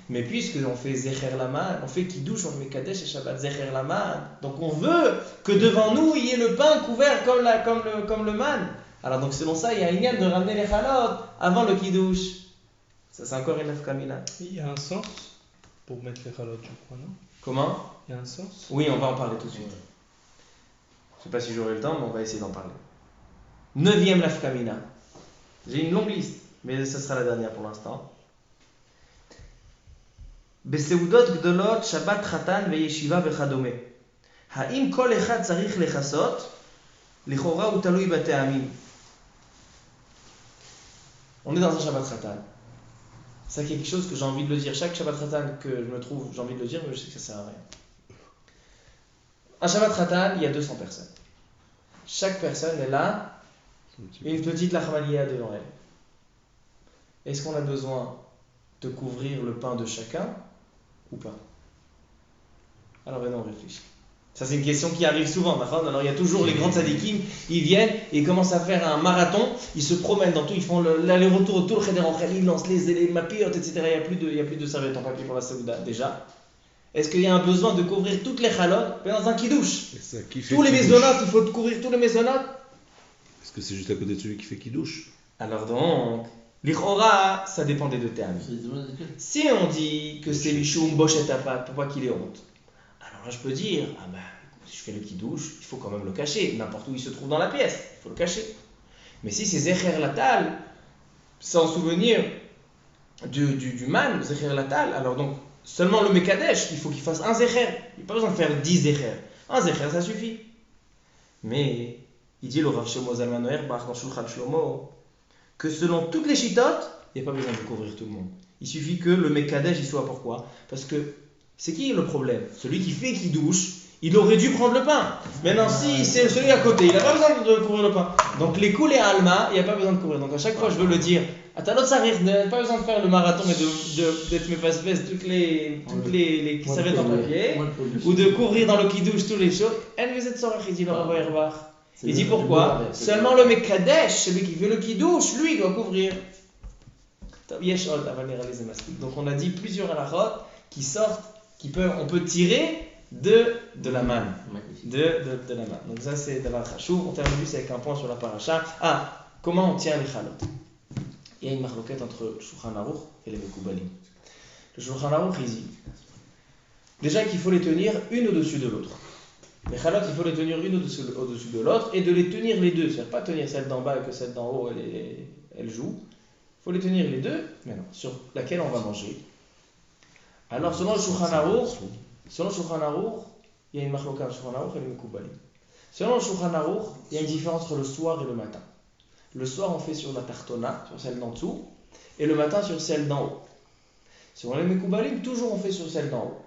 Mais puisque on fait Zecher Laman, on fait Kiddush, on met Kadesh et Shabbat Zecher Laman, donc on veut que devant nous il y ait le pain couvert comme le man. Alors donc selon ça, il y a un inyan de ramener les chalotes avant le Kiddush. Ça c'est encore une afkamina. Il y a un sens pour mettre les chalotes, je crois, non? Comment? Il y a un sens? Oui, on va en parler tout de suite. Je ne sais pas si j'aurai le temps, mais on va essayer d'en parler. 9e nafkamina. J'ai une longue liste, mais ce sera la dernière pour l'instant. בסעודות גדולות, שבת חתן וישיבה וכדומה. האם כל אחד צריך לכסות? לכאורה הוא תלוי בטעמים. On est dans un Shabbat Khatan. C'est quelque chose que j'ai envie de le dire. Chaque Shabbat Khatan que je me trouve, j'ai envie de le dire, mais je sais que ça sert à rien. Un Shabbat Khatan, il y a 200 personnes. Chaque personne est là, une petite lachmaniya devant elle. Est-ce qu'on a besoin de couvrir le pain de chacun ou pas? Alors maintenant on réfléchit. Ça c'est une question qui arrive souvent. Alors il y a toujours les grands tzadikim, ils viennent et ils commencent à faire un marathon, ils se promènent dans tout, ils font l'aller-retour, tout le cheder en khali, ils lancent les mapiotes, etc. Il n'y a plus de serviettes en papier pour la Saouda déjà. Est-ce qu'il y a un besoin de couvrir toutes les chalotes dans un kidouche? Tous les maisonnotes, il faut couvrir tous les maisonnotes. Est-ce que c'est juste à côté de celui qui fait qui douche? Alors donc, l'Ichora, ça dépend des deux termes. Si on dit que c'est Mishum Bochet Apat, pour pas qu'il ait honte, alors là je peux dire, ah ben, si je fais le kidouche, il faut quand même le cacher, n'importe où il se trouve dans la pièce, il faut le cacher. Mais si c'est Zecher Latal, sans souvenir du man, Zecher Latal, alors donc, seulement le Mekadesh, il faut qu'il fasse un Zecher, il n'y a pas besoin de faire 10 Zecher. Un Zecher, ça suffit. Mais, il dit le Rav Shlomo Zalman Auerbach dans Shulchan Shlomo, que selon toutes les chitotes, il n'y a pas besoin de couvrir tout le monde. Il suffit que le Mekadesh y soit. Pourquoi? Parce que c'est qui le problème? Celui qui fait qui douche, il aurait dû prendre le pain. Maintenant, si c'est celui à côté, il n'a pas besoin de couvrir le pain. Donc les coulées à Alma, il n'y a pas besoin de couvrir. Donc à chaque fois, je veux le dire. Atalot Sarir, il n'y a pas besoin de faire le marathon et d'être mes passe-passe toutes les serviettes en papier, ou de couvrir dans le kidouche tous les choses. Il dit le Rav Auerbach. Il dit pourquoi? Seulement le Mekadesh, celui qui fait le kidouche, lui, il doit couvrir. Yesh od, aval nira li ze mastik. Donc on a dit plusieurs halachot qui sortent, on peut tirer de la manne. Magnifique. De la manne. Donc ça c'est davar chachouv. On termine juste avec un point sur la paracha. Comment on tient les chalot? Il y a une marloquette entre le Shulchan Aruch et les Mekoubalim. Le Shulchan Aruch il dit déjà qu'il faut les tenir une au-dessus de l'autre. Les chalot, il faut les tenir une au-dessus de l'autre et de les tenir les deux. C'est-à-dire pas tenir celle d'en bas et que celle d'en haut elle joue. Il faut les tenir les deux, mais non, sur laquelle on va manger. Alors selon le Shulchan Aruch, il y a une marloquette entre le Shulchan Aruch et les Mekoubalim. Selon le Shulchan Aruch, il y a une différence entre le soir et le matin. Le soir, on fait sur la tartona, sur celle d'en dessous, et le matin sur celle d'en haut. Selon les Mekoubalim, toujours on fait sur celle d'en haut.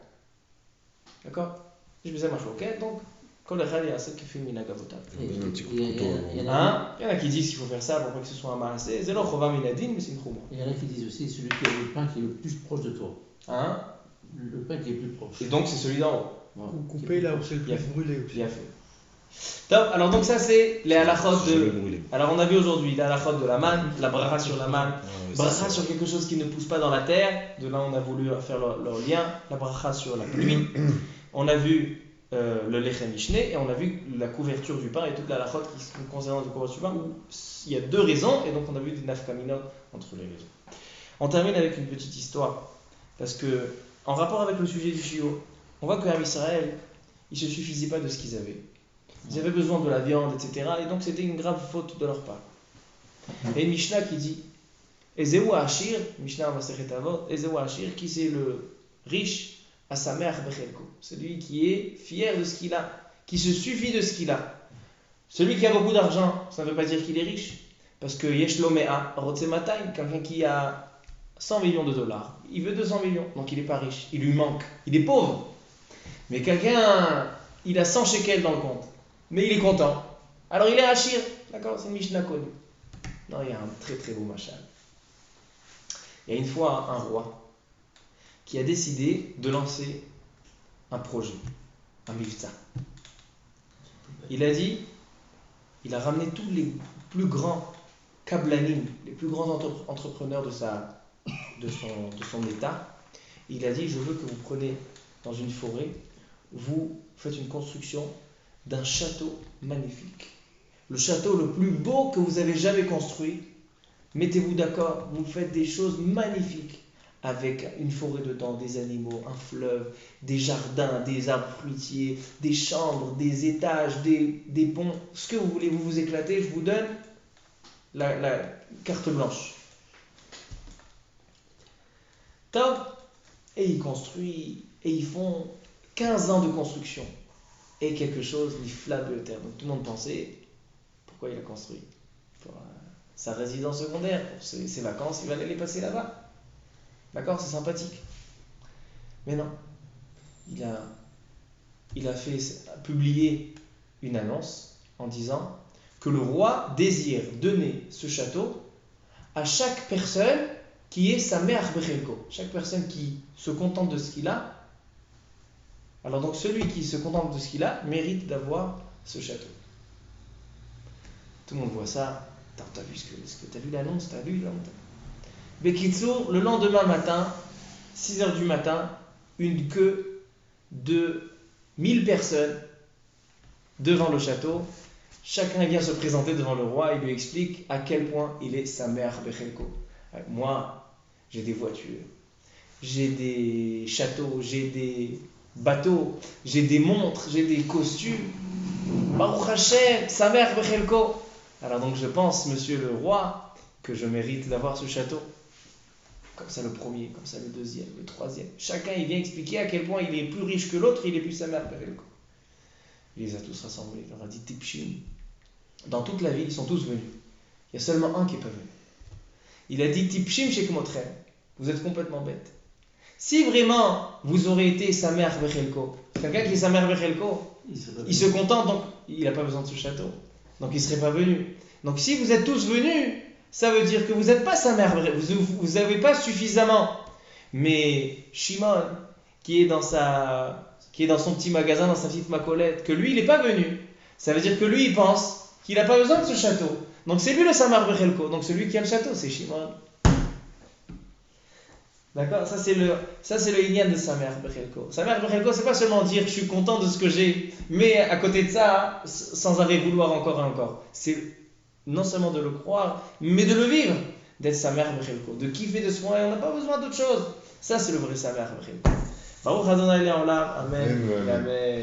D'accord? Je me disais marloquette, donc, quand le khali a celle qui fait une minagavotav. On donne un petit coup de Il y couteau. en a- Il y en a qui disent qu'il faut faire ça pour pas que ce soit un maassé. C'est leur chova minadin, mais c'est une chouma. il y en a qui disent aussi celui qui a le pain qui est le plus proche de toi. Le pain qui est le plus proche. Et donc c'est celui d'en haut. Voilà. Ou couper là où c'est le Bien plus fait. brûlé aussi. Bien fait. Top. Alors donc ça c'est les halachot Je vais de... brûler. Alors on a vu aujourd'hui les halachot de la manne, la bracha sur la manne, Ouais, bracha ça, sur quelque chose qui ne pousse pas dans la terre. De là on a voulu faire leur lien. La bracha sur la pluie. On a vu le lechem mishné et on a vu la couverture du pain et toute la halachot qui sont concernant la couverture du pain où il y a deux raisons et donc on a vu des nafkaminot entre les raisons. On termine avec une petite histoire parce que en rapport avec le sujet du shiur, on voit qu'à Israël, ils ne se suffisaient pas de ce qu'ils avaient. Ils avaient besoin de la viande, etc. Et donc c'était une grave faute de leur part. Et une Mishnah qui dit Ezeu Ashir, Mishnah Masechet Avot, Ezeu Ashir, qui c'est le riche à sa mère Bechelko. Celui qui est fier de ce qu'il a, qui se suffit de ce qu'il a. Celui qui a beaucoup d'argent, ça ne veut pas dire qu'il est riche. Parce que Yesh lo mea, Rotzematayim, quelqu'un qui a 100 millions de dollars, il veut 200 millions, donc il n'est pas riche, il lui manque, il est pauvre. Mais quelqu'un, il a 100 shekels dans le compte, mais il est content. Alors il est Ashir, d'accord, c'est une Mishnah connue. Non, il y a un très très beau machal. Il y a une fois un roi qui a décidé de lancer un projet, un mivtza. Il a dit, il a ramené tous les plus grands kablanim, les plus grands entrepreneurs de son état. Il a dit, je veux que vous preniez dans une forêt, vous faites une construction d'un château magnifique. Le château le plus beau que vous avez jamais construit. Mettez-vous d'accord, vous faites des choses magnifiques avec une forêt dedans, des animaux, un fleuve, des jardins, des arbres fruitiers, des chambres, des étages, des ponts, ce que vous voulez, vous vous éclatez, je vous donne la carte blanche. Top. Et ils construisent, et ils font 15 ans de construction. Et quelque chose, il flatte de terre. Donc tout le monde pensait, pourquoi il a construit? Pour sa résidence secondaire, pour ses vacances, il va aller les passer là-bas. D'accord, c'est sympathique. Mais non, il a fait publier une annonce en disant que le roi désire donner ce château à chaque personne qui est sa mère Bechelko. Chaque personne qui se contente de ce qu'il a. Alors donc celui qui se contente de ce qu'il a mérite d'avoir ce château. Tout le monde voit ça. T'as vu t'as vu l'annonce, t'as vu l'annonce. Bekitsour, le lendemain matin, 6h du matin, une queue de 1000 personnes devant le château. Chacun vient se présenter devant le roi et lui explique à quel point il est sa mère Bechelko. Moi, j'ai des voitures, j'ai des châteaux, j'ai des bateaux, j'ai des montres, j'ai des costumes. Baruch Hashem, sa mère Bechelko. Alors donc je pense, monsieur le roi, que je mérite d'avoir ce château. Comme ça le premier, comme ça le deuxième, le troisième. Chacun il vient expliquer à quel point il est plus riche que l'autre, il est plus sa mère Bechelko. Il les a tous rassemblés, il leur a dit Tipshim. Dans toute la ville, ils sont tous venus. Il y a seulement un qui n'est pas venu. Il a dit Tipshim Shekmotrem. Vous êtes complètement bête. Si vraiment vous aurez été sa mère Bechelko, quelqu'un qui est sa mère Bechelko, il se contente, donc il n'a pas besoin de ce château. Donc il ne serait pas venu. Donc si vous êtes tous venus, ça veut dire que vous n'êtes pas sa mère, vous n'avez pas suffisamment. Mais Shimon, qui est dans son petit magasin, dans sa petite macolette, que lui il n'est pas venu, ça veut dire que lui il pense qu'il n'a pas besoin de ce château. Donc c'est lui le Samar Bechelko. Donc celui qui a le château, c'est Shimon. D'accord? Ça c'est le Inyan de Samer Bechelko. Samer Bechelko, c'est pas seulement dire je suis content de ce que j'ai, mais à côté de ça, sans arrêt vouloir encore et encore. C'est non seulement de le croire, mais de le vivre. D'être Samer Bechelko, de kiffer de soi, et on n'a pas besoin d'autre chose. Ça c'est le vrai Samer Bechelko. Baruch Adonai Le'olam. Amen. Amen. Amen.